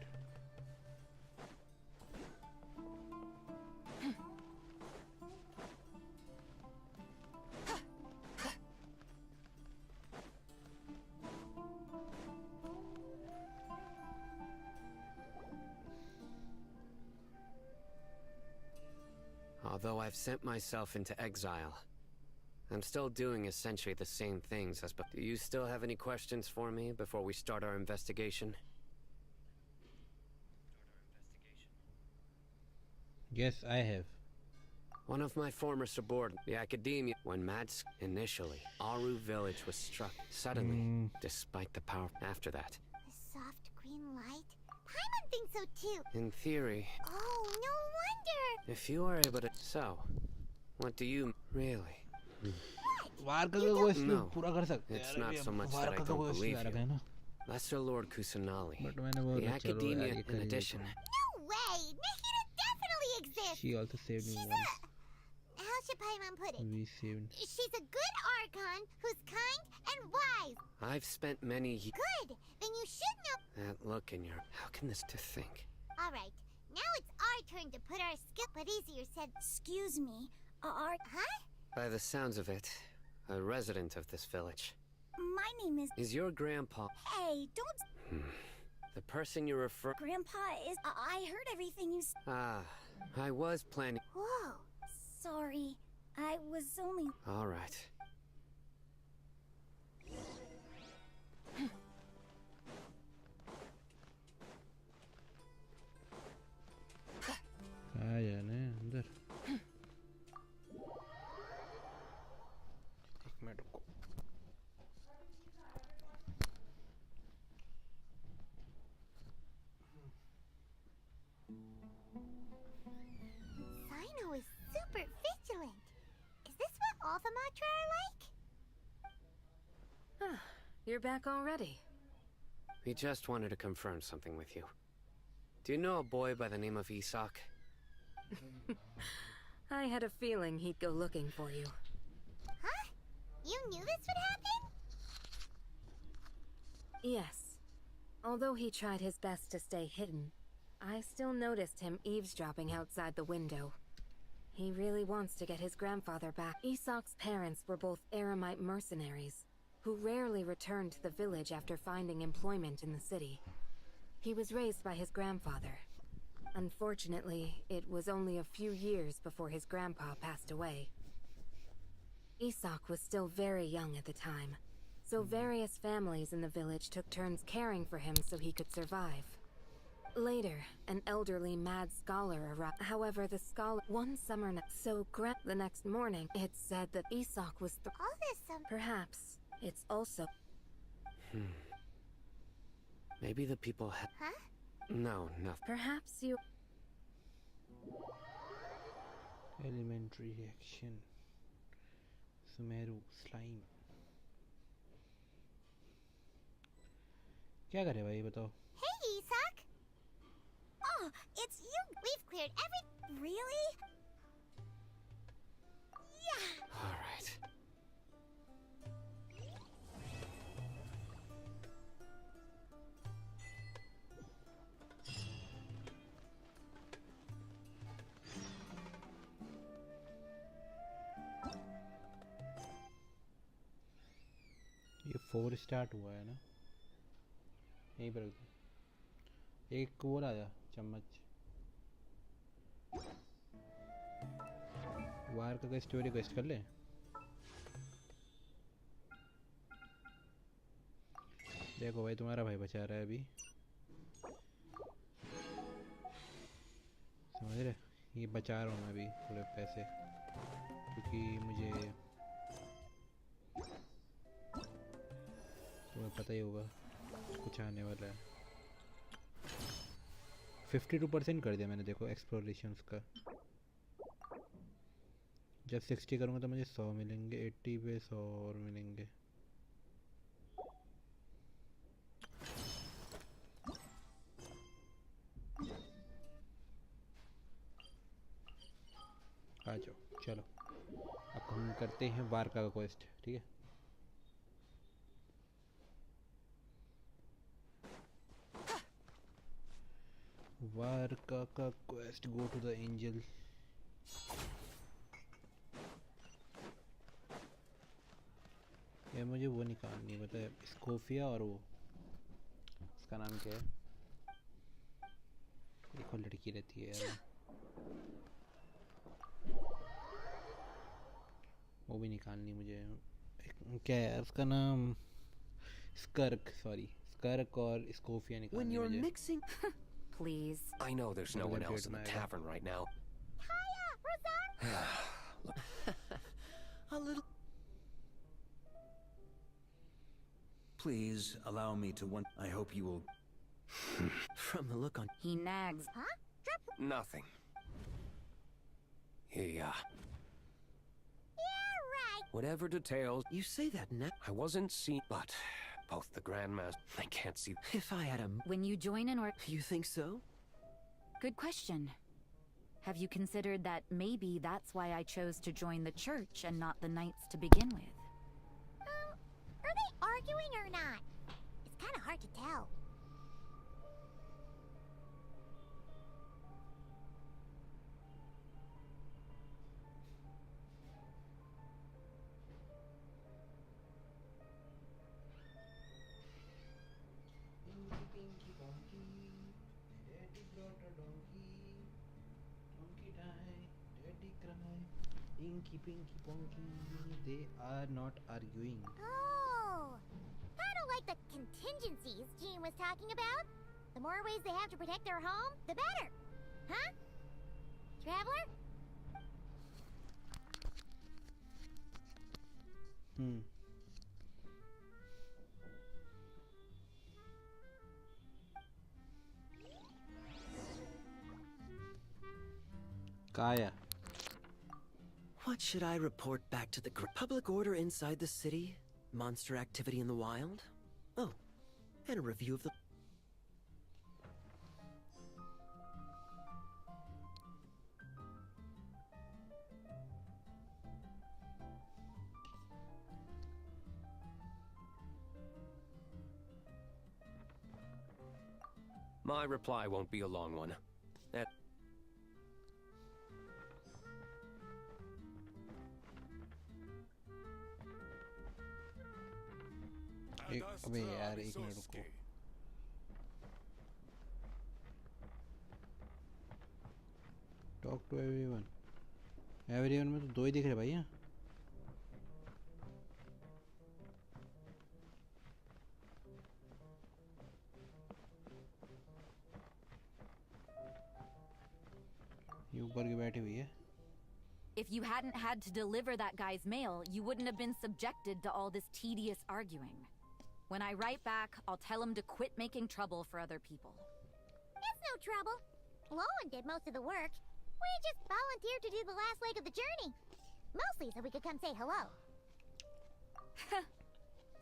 Speaker 11: Although I've sent myself into exile, I'm still doing essentially the same things as... Do you still have any questions for me before we start our investigation?
Speaker 1: Yes, I have.
Speaker 11: One of my former subordinates, the academia, when initially, Aru Village was struck suddenly, despite the power after that.
Speaker 4: The soft green light? Paimon thinks so too.
Speaker 11: In theory.
Speaker 4: Oh, no wonder.
Speaker 11: If you are able to... So, what do you... Really?
Speaker 1: No,
Speaker 11: it's not so much that I don't believe you. Lesser Lord Kusanali. The academia, in addition.
Speaker 4: No way! Nahida definitely exists!
Speaker 1: She also saved me once.
Speaker 4: How should Paimon put it?
Speaker 1: We saved.
Speaker 4: She's a good Archon who's kind and wise.
Speaker 11: I've spent many years...
Speaker 4: Good! Then you should know...
Speaker 11: That look in your... How can this to think?
Speaker 4: Alright, now it's our turn to put our skill... But easier said... Excuse me, our... Huh?
Speaker 11: By the sounds of it, a resident of this village.
Speaker 7: My name is...
Speaker 11: Is your grandpa...
Speaker 7: Hey, don't...
Speaker 11: The person you refer...
Speaker 7: Grandpa is... I heard everything you...
Speaker 11: Ah, I was planning...
Speaker 4: Whoa.
Speaker 7: Sorry, I was only...
Speaker 11: All right.
Speaker 1: कहाँ जाना है अंदर? एक minute रुको.
Speaker 4: Sino is super vigilant. Is this what all the Matra are like?
Speaker 2: You're back already.
Speaker 11: We just wanted to confirm something with you. Do you know a boy by the name of Isak?
Speaker 2: I had a feeling he'd go looking for you.
Speaker 4: Huh? You knew this would happen?
Speaker 2: Yes. Although he tried his best to stay hidden, I still noticed him eavesdropping outside the window. He really wants to get his grandfather back. Isak's parents were both Aramite mercenaries, who rarely returned to the village after finding employment in the city. He was raised by his grandfather. Unfortunately, it was only a few years before his grandpa passed away. Isak was still very young at the time, so various families in the village took turns caring for him so he could survive. Later, an elderly mad scholar arrived. However, the scholar... One summer night, the next morning, it's said that Isak was...
Speaker 4: All this
Speaker 2: Perhaps it's also...
Speaker 11: Maybe the people
Speaker 4: Huh?
Speaker 11: No, nothing.
Speaker 2: Perhaps you...
Speaker 1: Elementary reaction. Sumeru slime. क्या करे भाई बताओ?
Speaker 4: Hey, Isak! Oh, it's you! We've cleared every... Really? Yeah!
Speaker 11: All right.
Speaker 1: 4 start हुआ है ना, यहीं पर एक और आया चम्मच। वार का स्टोरी क्वेस्ट कर ले। देखो भाई तुम्हारा भाई बचा रहा है अभी, समझ रहे, ये बचा रहा हूँ मैं अभी थोड़े पैसे, क्योंकि मुझे तुम्हें पता ही होगा कुछ आने वाला है। 52% कर दिया मैंने, देखो एक्सप्लोरेशंस का। जब 60 करूँगा तो मुझे 100 मिलेंगे, 80 पे 100 और मिलेंगे। आ जाओ चलो, अब हम करते हैं वारका का क्वेस्ट, ठीक है। वारका का quest, go to the angel. ये मुझे वो निकालनी है, बताए स्कोफिया, और वो उसका नाम क्या है, देखो लड़की रहती है यार, वो भी निकालनी मुझे। क्या है उसका नाम, स्कर्क, सॉरी स्कर्क और स्कोफिया निकालनी मुझे।
Speaker 7: Please.
Speaker 11: I know there's no one else in the tavern right now.
Speaker 4: Kaya,
Speaker 14: A little. Please allow me to one. I hope you will.
Speaker 8: From the look on.
Speaker 7: He nags.
Speaker 4: Huh?
Speaker 11: Nothing. He,
Speaker 4: Yeah, right.
Speaker 11: whatever details.
Speaker 8: You say that now.
Speaker 11: I wasn't seen, but both the Grandmaster, I can't see.
Speaker 8: If I had a.
Speaker 7: When you join an or...
Speaker 8: You think so?
Speaker 7: Good question. Have you considered that maybe that's why I chose to join the church and not the knights to begin with?
Speaker 4: Are they arguing or not? It's kind of hard to tell.
Speaker 1: Inky Pinky Ponky, they are not arguing.
Speaker 4: Oh, kind of like the contingencies Gene was talking about. The more ways they have to protect their home, the better. Huh? Traveler?
Speaker 1: Kaya.
Speaker 8: What should I report back to the public order inside the city? Monster activity in the wild? Oh, and a review of the...
Speaker 11: My reply won't be a long one.
Speaker 1: अबे यार एक minute रुको, talk to everyone. Everyone में तो 2 ही दिख रहे भाई यहाँ। ये ऊपर की बैठी हुई है।
Speaker 7: If you hadn't had to deliver that guy's mail, you wouldn't have been subjected to all this tedious arguing. When I write back, I'll tell him to quit making trouble for other people.
Speaker 4: It's no trouble. Lowen did most of the work. We just volunteered to do the last leg of the journey. Mostly so we could come say hello.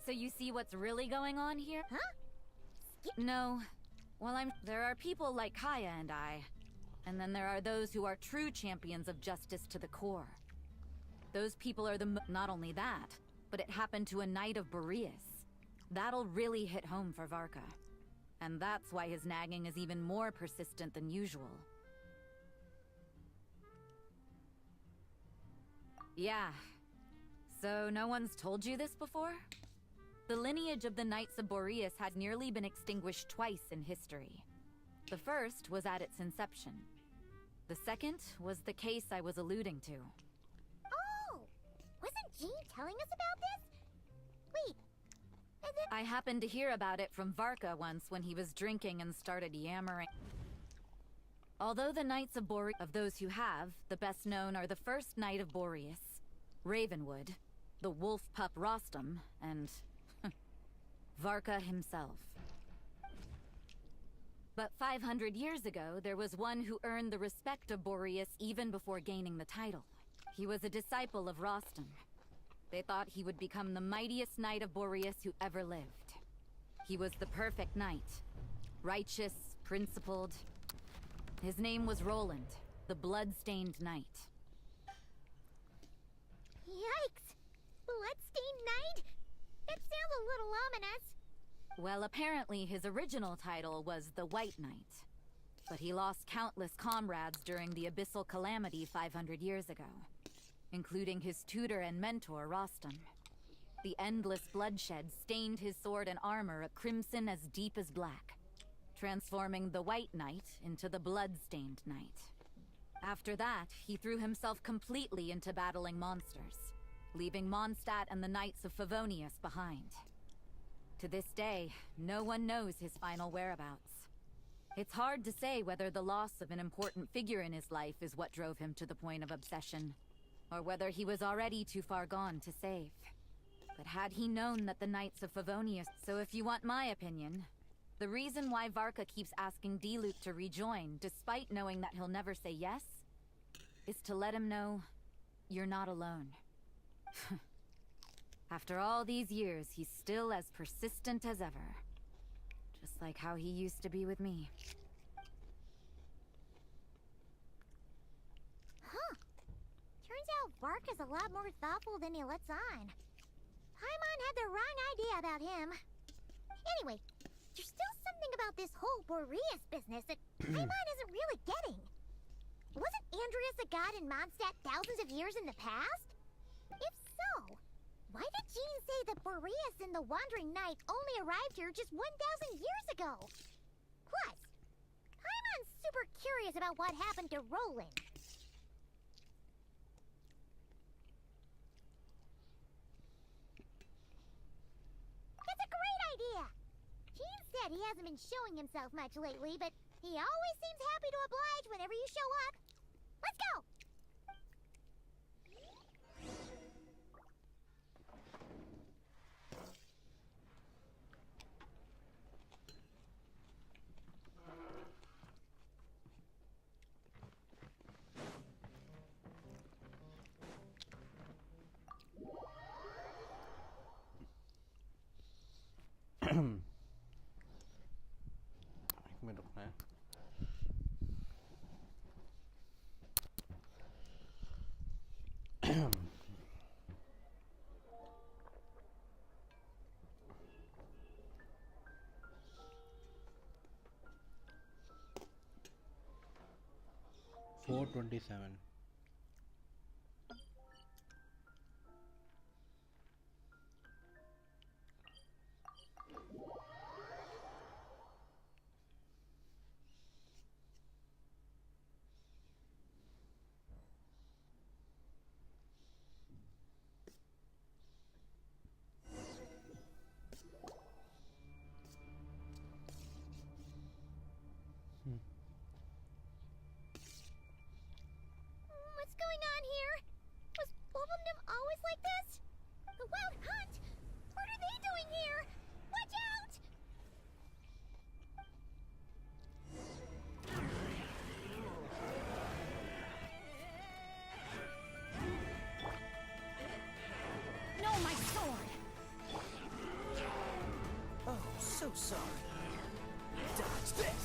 Speaker 7: So you see what's really going on here?
Speaker 4: Huh?
Speaker 7: No. Well, there are people like Kaya and I. And then there are those who are true champions of justice to the core. Those people are not only that, but it happened to a knight of Boreas. That'll really hit home for Varka. And that's why his nagging is even more persistent than usual. Yeah. So no one's told you this before? The lineage of the Knights of Boreas had nearly been extinguished twice in history. The first was at its inception. The second was the case I was alluding to.
Speaker 4: Oh! Wasn't Jean telling us about this? Wait, and then...
Speaker 7: I happened to hear about it from Varka once when he was drinking and started yammering. Although the Knights of Boreas, of those who have, the best known are the first Knight of Boreas, Ravenwood, the wolf pup Rostam, and Varka himself. But 500 years ago, there was one who earned the respect of Boreas even before gaining the title. He was a disciple of Rostam. They thought he would become the mightiest Knight of Boreas who ever lived. He was the perfect knight. Righteous, principled. His name was Roland, the blood-stained knight.
Speaker 4: Yikes! Bloodstained Knight? That sounds a little ominous.
Speaker 7: Well, apparently his original title was the White Knight. But he lost countless comrades during the Abyssal Calamity 500 years ago, including his tutor and mentor, Rostam. The endless bloodshed stained his sword and armor a crimson as deep as black, transforming the White Knight into the Blood-Stained Knight. After that, he threw himself completely into battling monsters, leaving Mondstadt and the Knights of Favonius behind. To this day, no one knows his final whereabouts. It's hard to say whether the loss of an important figure in his life is what drove him to the point of obsession, or whether he was already too far gone to save. But had he known that the Knights of Favonius... So if you want my opinion, the reason why Varka keeps asking Diluc to rejoin, despite knowing that he'll never say yes, is to let him know you're not alone. After all these years, he's still as persistent as ever. Just like how he used to be with me.
Speaker 4: Huh. Turns out Varka's a lot more thoughtful than he lets on. Paimon had the wrong idea about him. Anyway, there's still something about this whole Boreas business that Paimon isn't really getting. Wasn't Andreas a god in Mondstadt thousands of years in the past? If so, why did Jean say that Boreas and the Wandering Knight only arrived here just 1,000 years ago? Plus, Paimon's super curious about what happened to Roland. That's a great idea! Jean said he hasn't been showing himself much lately, but he always seems happy to oblige whenever you show up. Let's go!
Speaker 1: एक minute रुकना है. $427.
Speaker 4: What's going on here? Was Wolfendom always like this? The Wild Hunt? What are they doing here? Watch out!
Speaker 7: No, my sword!
Speaker 9: Oh, so sorry. Dodge this!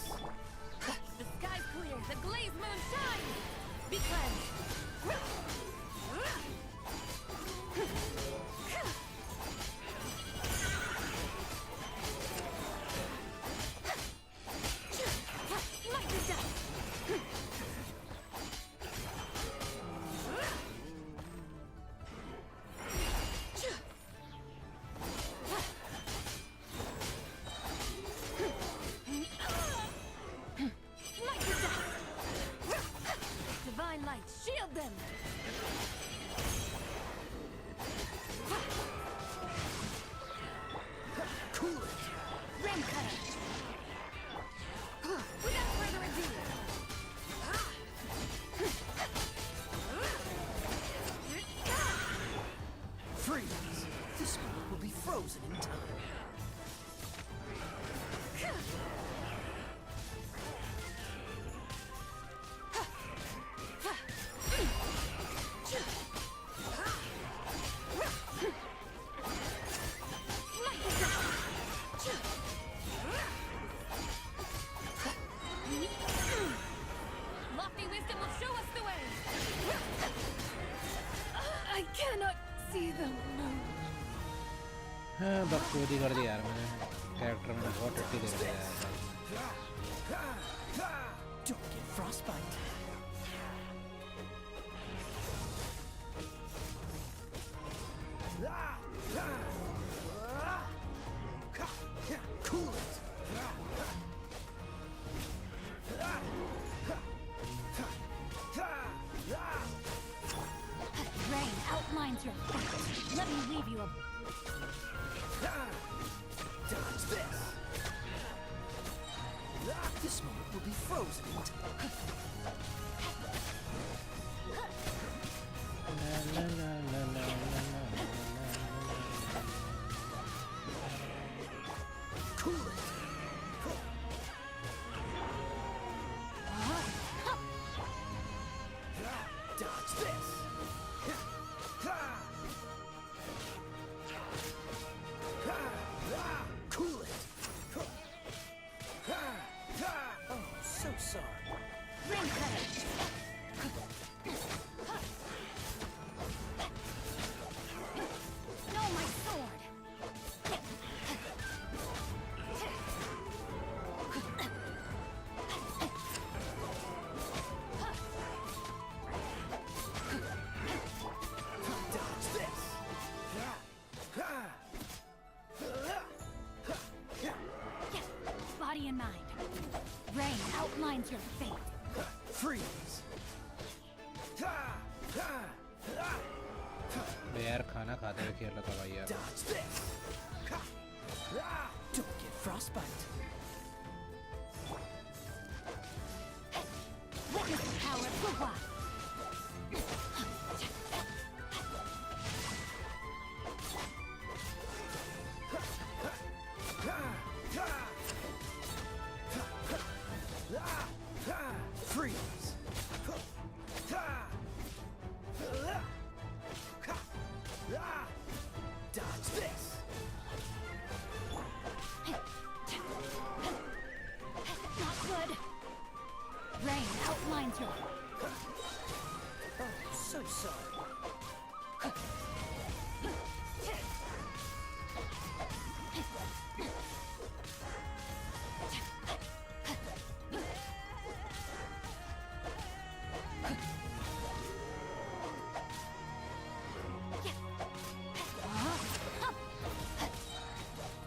Speaker 7: The sky's clear, the glazed moon shines! Be cleansed!
Speaker 1: चोरी कर दी यार मैंने character मैंने बहुत टट्टी दे दिया यार
Speaker 8: Don't get frostbite.
Speaker 10: Cool it.
Speaker 7: Rain outlines your fate. Let me leave you a...
Speaker 10: Dodge this.
Speaker 8: This moment will be frozen.
Speaker 10: Cool it. Dodge this. Cool it.
Speaker 8: Oh, so sorry.
Speaker 7: Ring cutter. No, my sword.
Speaker 10: Dodge this.
Speaker 7: Body and mind. Rain outlines your fate.
Speaker 10: Freeze.
Speaker 1: यार खाना खाते हुए खेल रहा था भाई यार
Speaker 10: Dodge this.
Speaker 8: Don't get frostbite.
Speaker 7: Witness the power of Gugwa.
Speaker 10: Freeze. Dodge this.
Speaker 7: Not good. Rain outlines your...
Speaker 8: Oh, so sorry.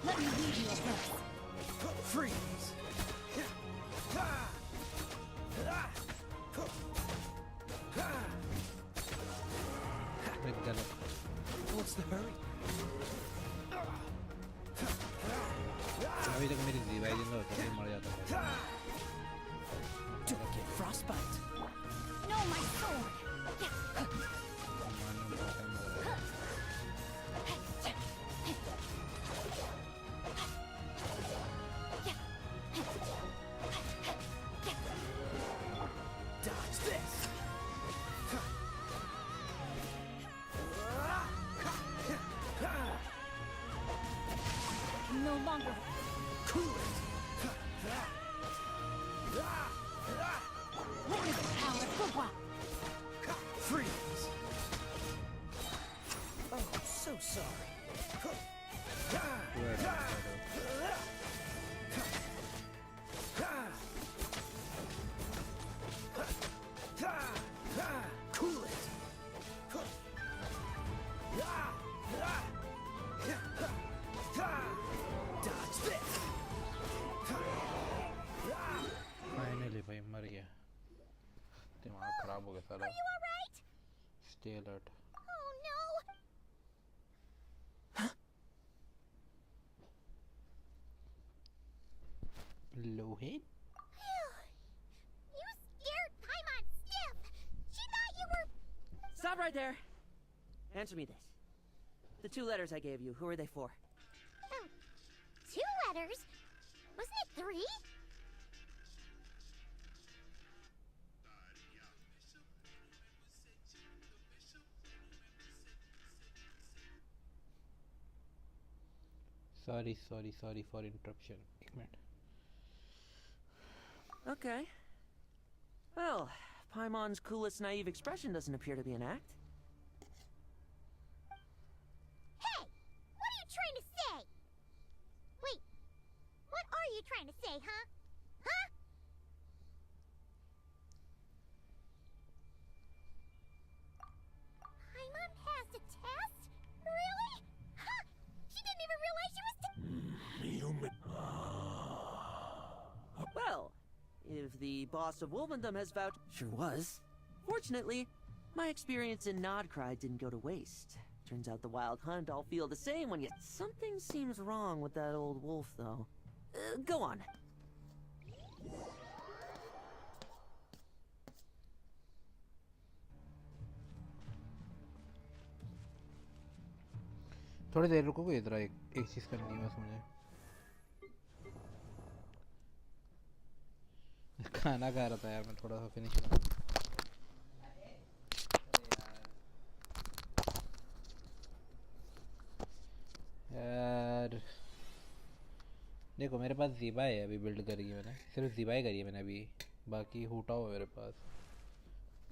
Speaker 7: Let me leave you a verse.
Speaker 10: Freeze.
Speaker 8: What's the hurry?
Speaker 1: अभी तक मेरी revise जिंदा होता है मर जाता है
Speaker 8: Don't get frostbite.
Speaker 7: No, my sword.
Speaker 10: Dodge this.
Speaker 7: No longer.
Speaker 10: Cool it.
Speaker 7: Witness the power of Gugwa.
Speaker 10: Freeze.
Speaker 8: Oh, so sorry.
Speaker 10: Cool it. Dodge this.
Speaker 1: Finally भाई मर गया दिमाग खराब हो गया सारा
Speaker 4: Are you alright?
Speaker 1: Stay alert
Speaker 4: Oh no!
Speaker 1: लोहे
Speaker 4: You scared Paimon stiff! She thought you were...
Speaker 15: Stop right there! Answer me this. The 2 letters I gave you, who are they for?
Speaker 4: Oh, 2 letters? Wasn't it 3?
Speaker 1: sorry for interruption एक minute
Speaker 15: Okay. Well, Paimon's coolest naive expression doesn't appear to be an act.
Speaker 4: Hey! What are you trying to say? trying to say, huh? Huh? Paimon passed a test? Really? Huh? She didn't even realize she was
Speaker 15: Well, if the boss of Wolvendom has vouched... Sure was. Fortunately, my experience in Nodcry didn't go to waste. Turns out the Wild Hunt all feel the same when you... Something seems wrong with that old wolf, though. Go on.
Speaker 1: थोड़ी देर रुकोगे इधर एक चीज करनी है बस मुझे खाना खा रहा था यार मैं थोड़ा सा फिनिश करूँ यार देखो मेरे पास ज़ीबा है अभी बिल्ड करी है मैंने सिर्फ ज़ीबा ही करी है मैंने अभी बाकी हूटा हुआ मेरे पास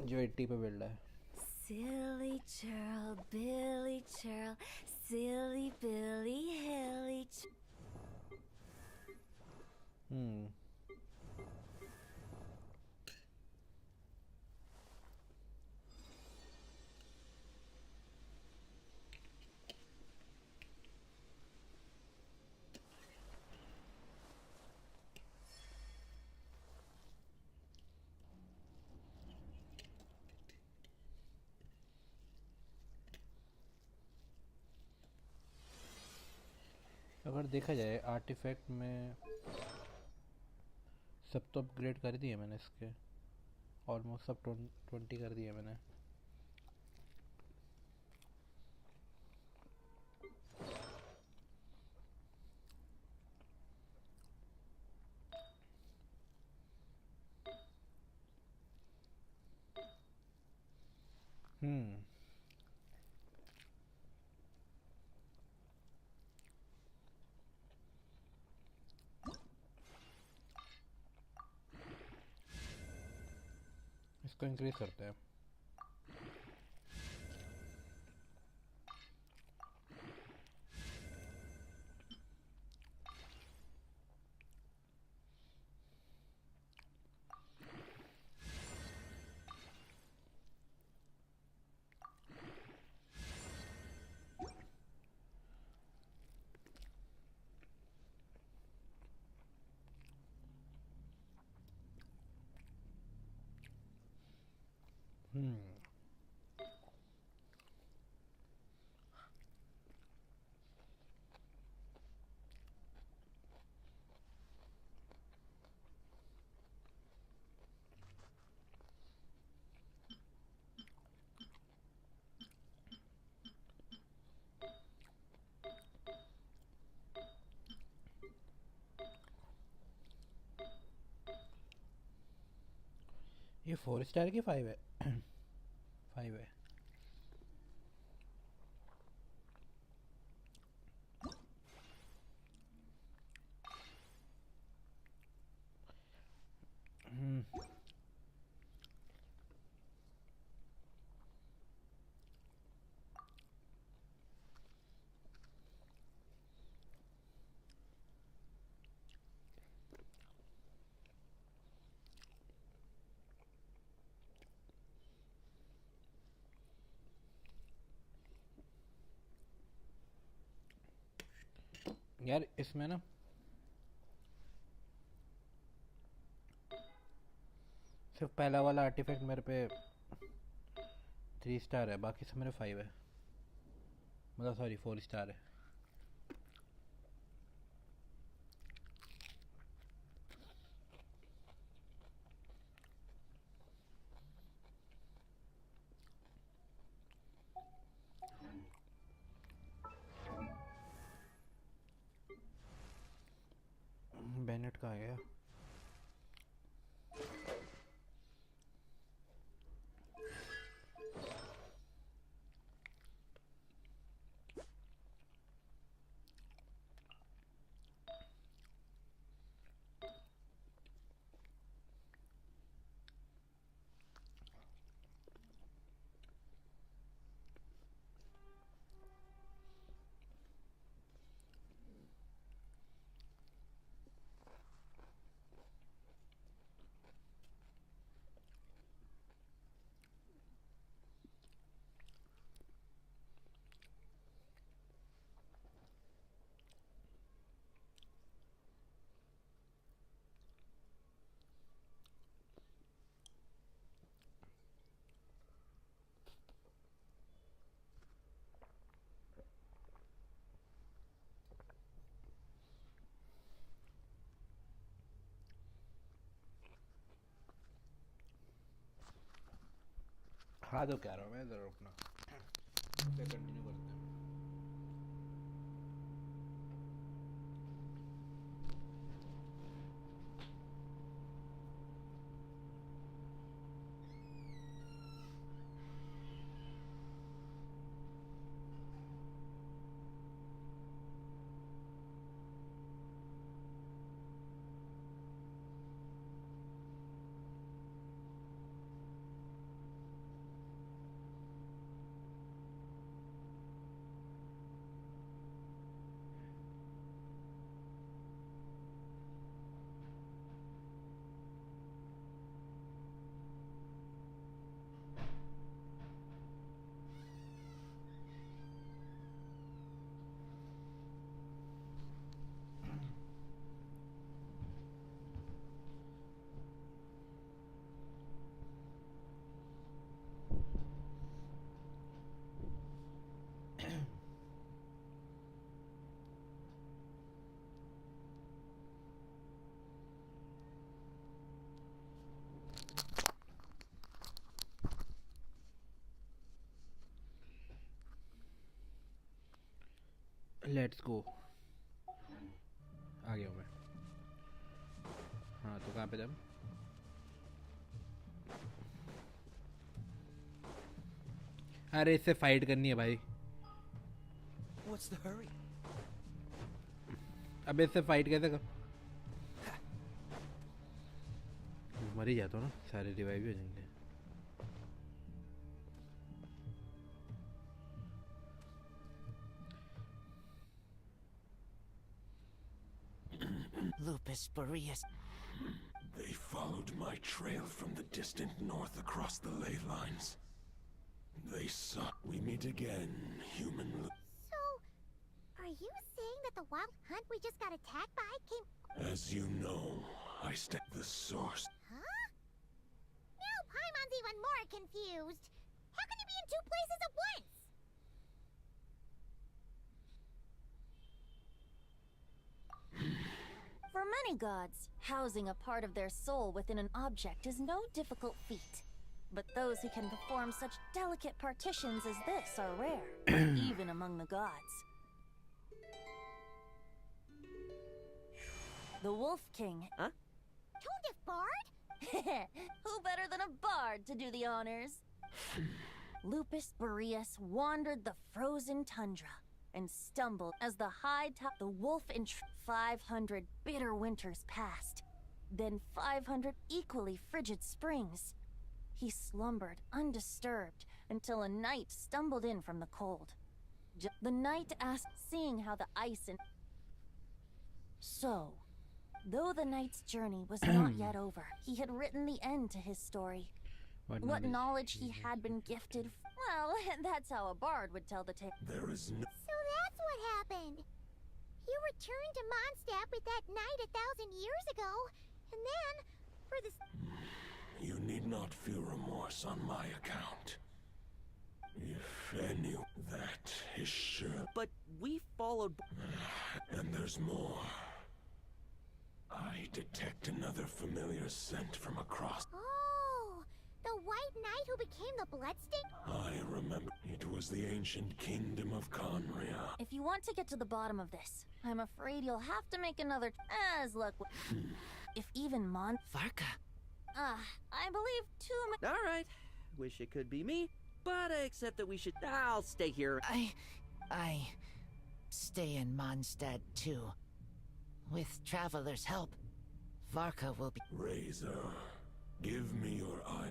Speaker 1: जो 80 पे बिल्ड है
Speaker 16: Silly churl, Billy churl, silly Billy Hilly
Speaker 1: अगर देखा जाए आर्टिफैक्ट में सब तो अपग्रेड कर दिए मैंने इसके ऑलमोस्ट सब 20 कर दिए मैंने इसको इंक्रीज करते हैं ये 4 स्टार की 5 है 5 है यार इसमें ना सिर्फ पहला वाला आर्टिफैक्ट मेरे पे 3 स्टार है बाकी सब मेरे 5 है मतलब सॉरी 4 स्टार है बेनेट का आ गया हाँ तो कह रहा हूँ मैं इधर रुकना कंटिन्यू करते हैं लेट्स गो आ गया हूँ मैं हाँ तो कहाँ पे जब अरे इससे फाइट करनी है भाई
Speaker 10: What's the hurry?
Speaker 1: अबे इससे फाइट कैसे कर मर ही जाता हूँ ना सारे रिवाइव भी हो जाएंगे
Speaker 9: Lupus Boreas.
Speaker 17: They followed my trail from the distant north across the ley lines. They saw we meet again, human.
Speaker 4: So, are you saying that the wild hunt we just got attacked by came...
Speaker 17: As you know, I stepped the source.
Speaker 4: Huh? Now Paimon's even more confused. How can you be in two places at once?
Speaker 7: For many gods, housing a part of their soul within an object is no difficult feat. But those who can perform such delicate partitions as this are rare, even among the gods. The Wolf King.
Speaker 15: Huh?
Speaker 4: Tone Bard?
Speaker 7: Who better than a bard to do the honors? Lupus Boreas wandered the frozen tundra and stumbled as the high tide. The wolf in 500 bitter winters passed, then 500 equally frigid springs. He slumbered undisturbed until a knight stumbled in from the cold. The knight asked, seeing how the ice and... So, though the knight's journey was not yet over, he had written the end to his story. What knowledge he had been gifted. Well, that's how a bard would tell the tale.
Speaker 17: There is no...
Speaker 4: So that's what happened. You returned to Mondstadt with that knight 1,000 years ago, and then, for this...
Speaker 17: You need not feel remorse on my account. If any, that is sure.
Speaker 15: But we followed...
Speaker 17: And there's more. I detect another familiar scent from across...
Speaker 4: Oh, the White Knight who became the Bloodstick?
Speaker 17: I remember. It was the ancient kingdom of Conria.
Speaker 7: If you want to get to the bottom of this, I'm afraid you'll have to make another... As luck would... If even
Speaker 9: Varka.
Speaker 7: I believe too many...
Speaker 15: Alright. Wish it could be me, but I accept that we should... I'll stay here.
Speaker 9: I stay in Mondstadt too. With Traveler's help, Varka will be...
Speaker 17: Razor, give me your eye.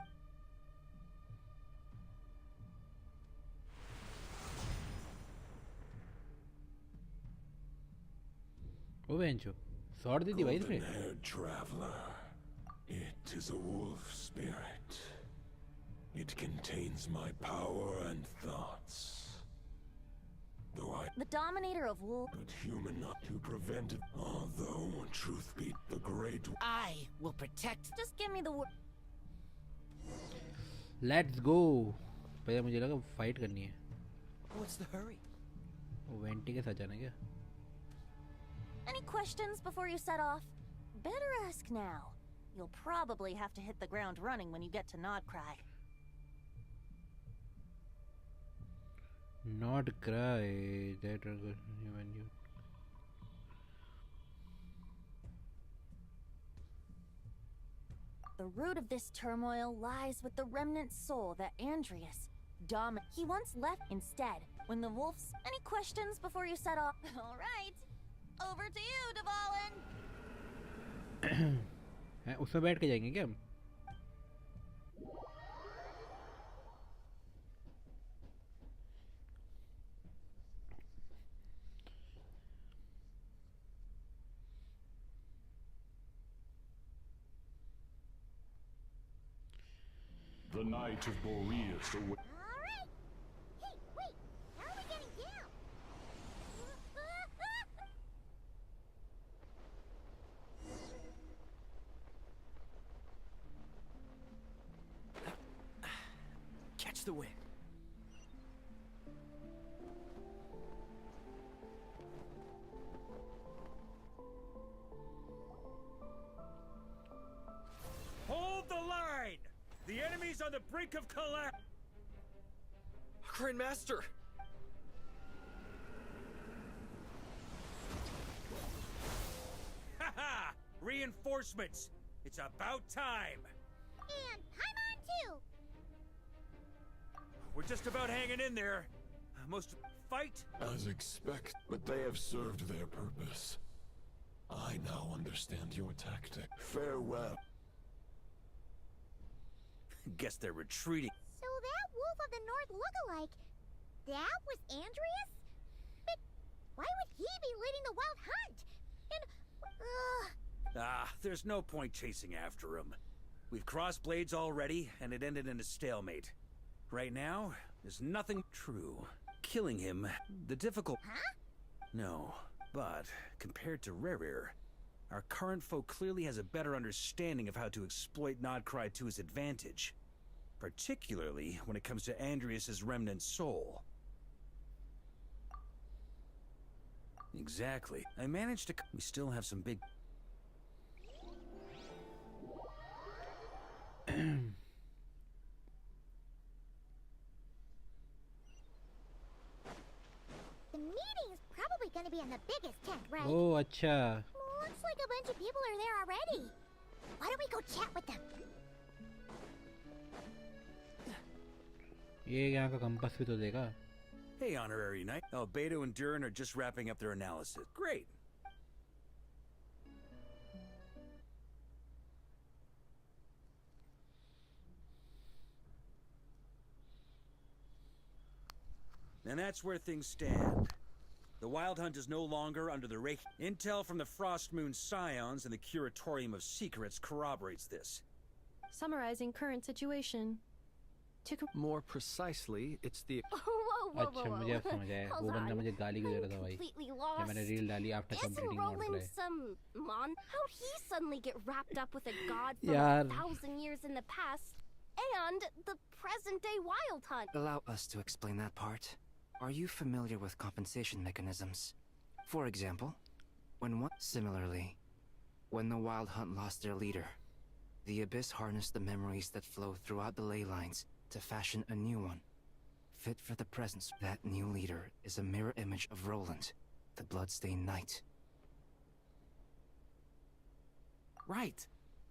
Speaker 1: ओ बेंचो sword दी थी भाई इसमें
Speaker 17: Golden-haired traveler. It is a wolf spirit. It contains my power and thoughts. Though
Speaker 7: The Dominator of Wolf...
Speaker 17: But human not to prevent it. Although, truth be the great...
Speaker 9: I will protect...
Speaker 7: Just give me the word.
Speaker 1: Let's go. पहले मुझे लगा fight करनी है.
Speaker 10: What's the hurry?
Speaker 1: वो vanity के साथ जाना क्या?
Speaker 7: Any questions before you set off? Better ask now. You'll probably have to hit the ground running when you get to Nodcry.
Speaker 1: Not cry. That when you.
Speaker 7: The root of this turmoil lies with the remnant soul that Andreas he once left instead. When the wolves... Any questions before you set off? All right. Over to you, Dvalin.
Speaker 1: उसमें बैठ के जाएंगे क्या हम?
Speaker 17: The Knight of Boreas away.
Speaker 4: Alright! Hey, wait! How are we getting down?
Speaker 9: Catch the wind.
Speaker 6: Hold the line! The enemy's on the brink of collapse!
Speaker 9: Grand Master!
Speaker 6: Haha! Reinforcements! It's about time!
Speaker 4: And Paimon too!
Speaker 6: We're just about hanging in there. Most fight?
Speaker 17: As expected, but they have served their purpose. I now understand your tactic. Farewell.
Speaker 6: Guess they're retreating.
Speaker 4: So that Wolf of the North lookalike, that was Andreas? But why would he be leading the wild hunt? And,
Speaker 6: There's no point chasing after him. We've crossed blades already, and it ended in a stalemate. Right now, there's nothing true. Killing him, the difficult...
Speaker 4: Huh?
Speaker 6: No, but compared to Rerir, our current foe clearly has a better understanding of how to exploit Nodcry to his advantage. Particularly when it comes to Andreas's remnant soul. Exactly. I managed to... We still have some big...
Speaker 4: The meeting is probably gonna be in the biggest tent, right?
Speaker 1: Oh, अच्छा.
Speaker 4: Looks like a bunch of people are there already. Why don't we go chat with them?
Speaker 1: ये यहाँ का compass भी तो देगा.
Speaker 6: Hey, Honorary Knight. Albedo and Durin are just wrapping up their analysis. Great. And that's where things stand. The Wild Hunt is no longer under the Reiki. Intel from the Frost Moon Scions and the Curatorium of Secrets corroborates this.
Speaker 18: Summarizing current situation.
Speaker 10: More precisely, it's the...
Speaker 1: अच्छा मुझे अब समझ आया. वो बंदा मुझे गाली क्यों दे रहा था भाई? जब मैंने रील डाली after completing Nodcry.
Speaker 16: How'd he suddenly get wrapped up with a god from
Speaker 1: यार.
Speaker 16: 1,000 years in the past and the present day Wild Hunt?
Speaker 8: Allow us to explain that part. Are you familiar with compensation mechanisms? For example, Similarly, when the Wild Hunt lost their leader, the Abyss harnessed the memories that flow throughout the ley lines to fashion a new one, fit for the presence. That new leader is a mirror image of Roland, the Bloodstained Knight.
Speaker 19: Right.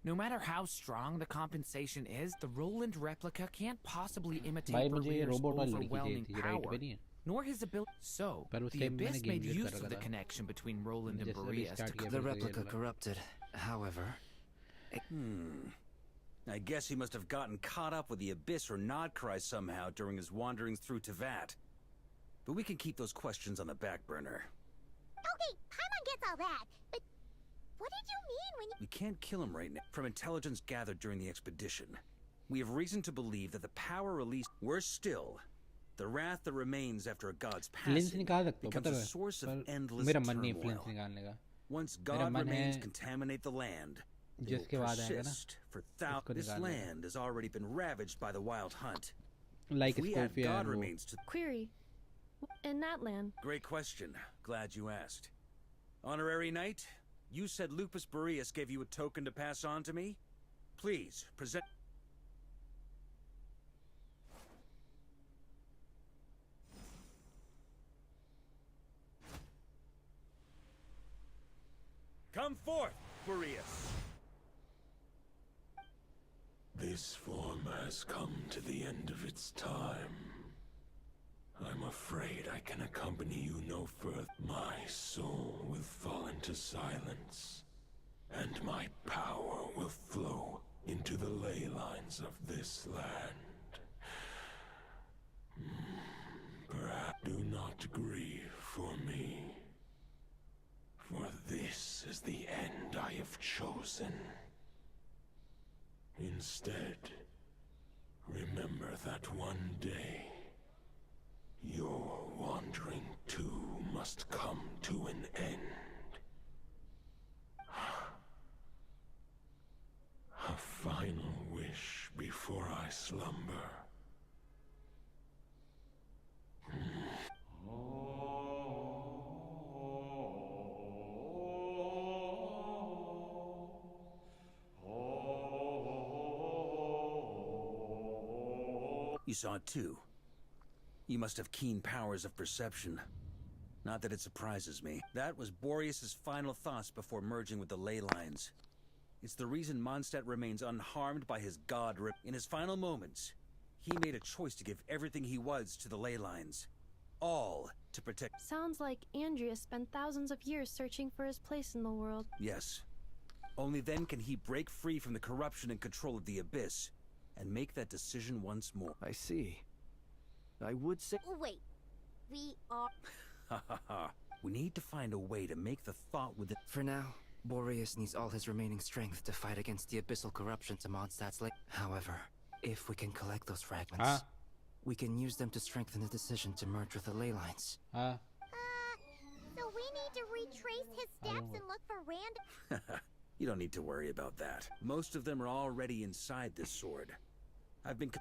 Speaker 19: No matter how strong the compensation is, the Roland replica can't possibly imitate Barrier's overwhelming power, nor his ability. So, the Abyss made use of the connection between Roland and Boreas to...
Speaker 8: The replica corrupted, however...
Speaker 6: I guess he must have gotten caught up with the Abyss or Nodcry somehow during his wanderings through Tevat. But we can keep those questions on the back burner.
Speaker 4: Okay, Paimon gets all that, but what did you mean when you...
Speaker 6: We can't kill him right now. From intelligence gathered during the expedition, we have reason to believe that the power released... Worse still, the wrath that remains after a god's passing becomes a source of endless turmoil. Once god remains contaminate the land, they will persist for this land has already been ravaged by the Wild Hunt.
Speaker 1: Like
Speaker 6: if we add god remains to...
Speaker 18: Query. In that land.
Speaker 6: Great question. Glad you asked. Honorary Knight, you said Lupus Boreas gave you a token to pass on to me? Please, present... Come forth, Boreas.
Speaker 17: This form has come to the end of its time. I'm afraid I can accompany you no further. My soul will fall into silence, and my power will flow into the ley lines of this land. Perhaps do not grieve for me, for this is the end I have chosen. Instead, remember that one day, your wandering too must come to an end. A final wish before I slumber.
Speaker 6: You saw it too. You must have keen powers of perception. Not that it surprises me. That was Boreas' final thoughts before merging with the ley lines. It's the reason Mondstadt remains unharmed by his god. In his final moments, he made a choice to give everything he was to the ley lines. All to protect...
Speaker 18: Sounds like Andreas spent thousands of years searching for his place in the world.
Speaker 6: Yes. Only then can he break free from the corruption and control of the Abyss, and make that decision once more.
Speaker 20: I see. I would say...
Speaker 4: Wait. We are...
Speaker 6: Ha ha ha. We need to find a way to make the thought within...
Speaker 8: For now, Boreas needs all his remaining strength to fight against the abyssal corruption to Mondstadt's lake. However, if we can collect those fragments, we can use them to strengthen the decision to merge with the ley lines.
Speaker 4: So we need to retrace his steps and look for random...
Speaker 6: You don't need to worry about that. Most of them are already inside this sword. I've been...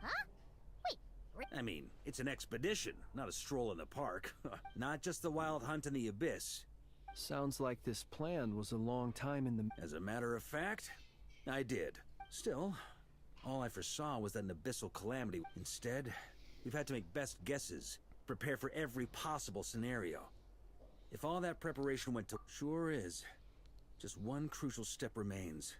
Speaker 6: I mean, it's an expedition, not a stroll in the park. Not just the wild hunt in the Abyss.
Speaker 20: Sounds like this plan was a long time in the...
Speaker 6: As a matter of fact, I did. Still, all I foresaw was that an abyssal calamity. Instead, we've had to make best guesses, prepare for every possible scenario. If all that preparation went to... Sure is. Just one crucial step remains.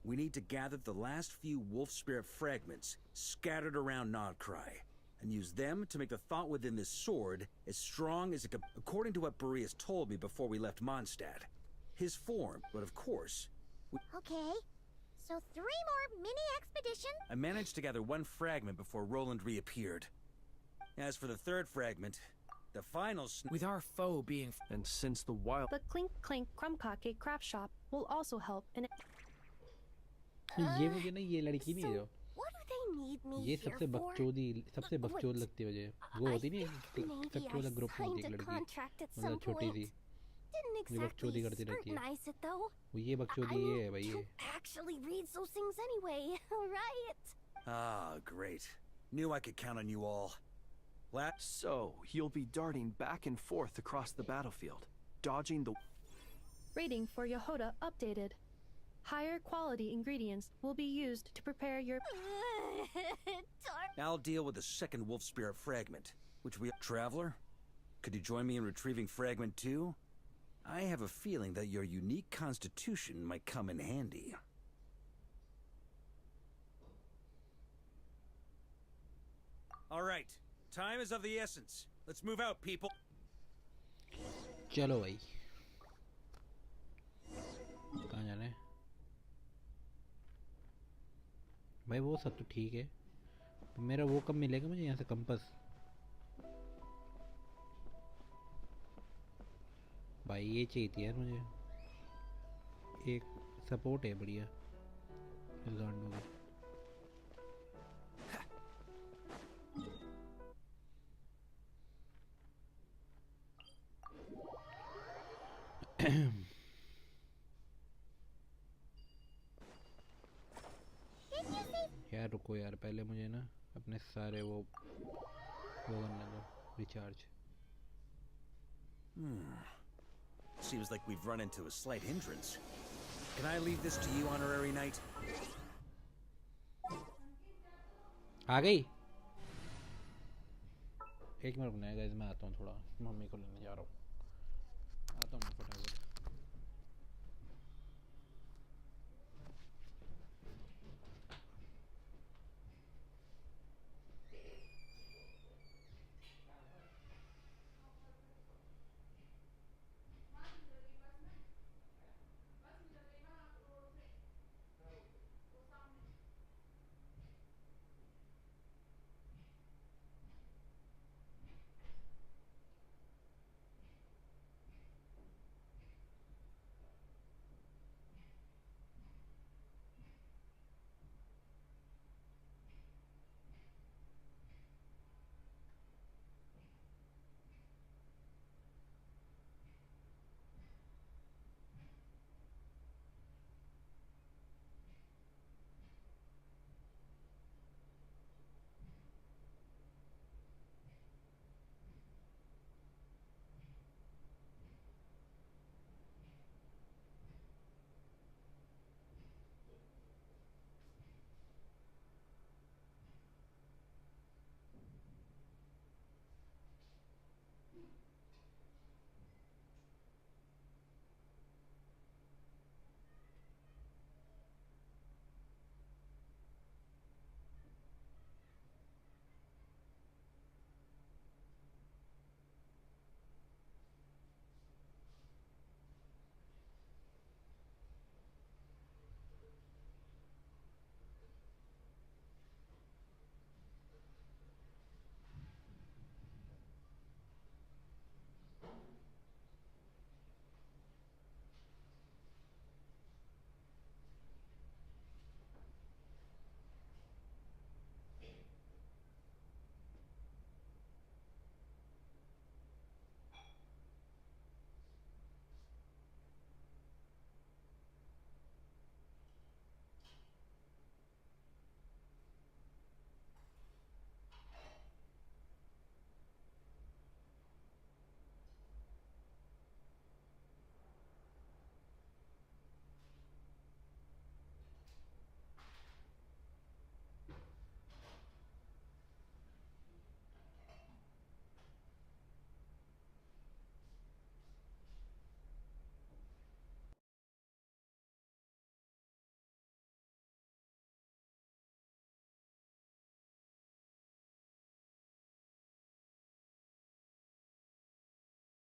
Speaker 6: We need to gather the last few wolf spirit fragments scattered around Nodcry, and use them to make the thought within this sword as strong as it could, according to what Boreas told me before we left Mondstadt. His form, but of course...
Speaker 4: Okay, so 3 more mini-expeditions?
Speaker 6: I managed to gather one fragment before Roland reappeared. As for the third fragment, the final...
Speaker 19: With our foe being...
Speaker 20: And since the wild...
Speaker 18: The Clink Clink Crumkake craft shop will also help in...
Speaker 1: ये मुझे ना ये लड़की नहीं है जो
Speaker 4: What do they need me
Speaker 1: ये
Speaker 4: here
Speaker 1: सबसे बकचोद लगती है मुझे वो होती नहीं सबसे वाला ग्रुप में होती है एक लड़की मतलब छोटी सी ये बकचोदी करती रहती है वो ये बकचोदी ये है भाई ये
Speaker 16: actually reads those things anyway, right?
Speaker 6: Ah, great. Knew I could count on you all.
Speaker 20: So, you'll be darting back and forth across the battlefield, dodging the...
Speaker 18: Rating for Yehoda updated. Higher quality ingredients will be used to prepare your...
Speaker 6: I'll deal with the second wolf spirit fragment, which we... Traveler? Could you join me in retrieving fragment 2? I have a feeling that your unique constitution might come in handy. All right. Time is of the essence. Let's move out, people.
Speaker 1: चलो भाई कहाँ जाना है भाई वो सब तो ठीक है मेरा वो कब मिलेगा मुझे यहाँ से कंपास भाई ये चाहिए थी यार मुझे एक सपोर्ट है बढ़िया इस गांडों का यार रुको यार पहले मुझे ना अपने सारे वो करने दो recharge
Speaker 6: Seems like we've run into a slight hindrance. Can I leave this to you, honorary knight?
Speaker 1: आ गई एक मिनट रुकना है गाइस मैं आता हूँ थोड़ा मम्मी को लेने जा रहा हूँ आता हूँ फटाफट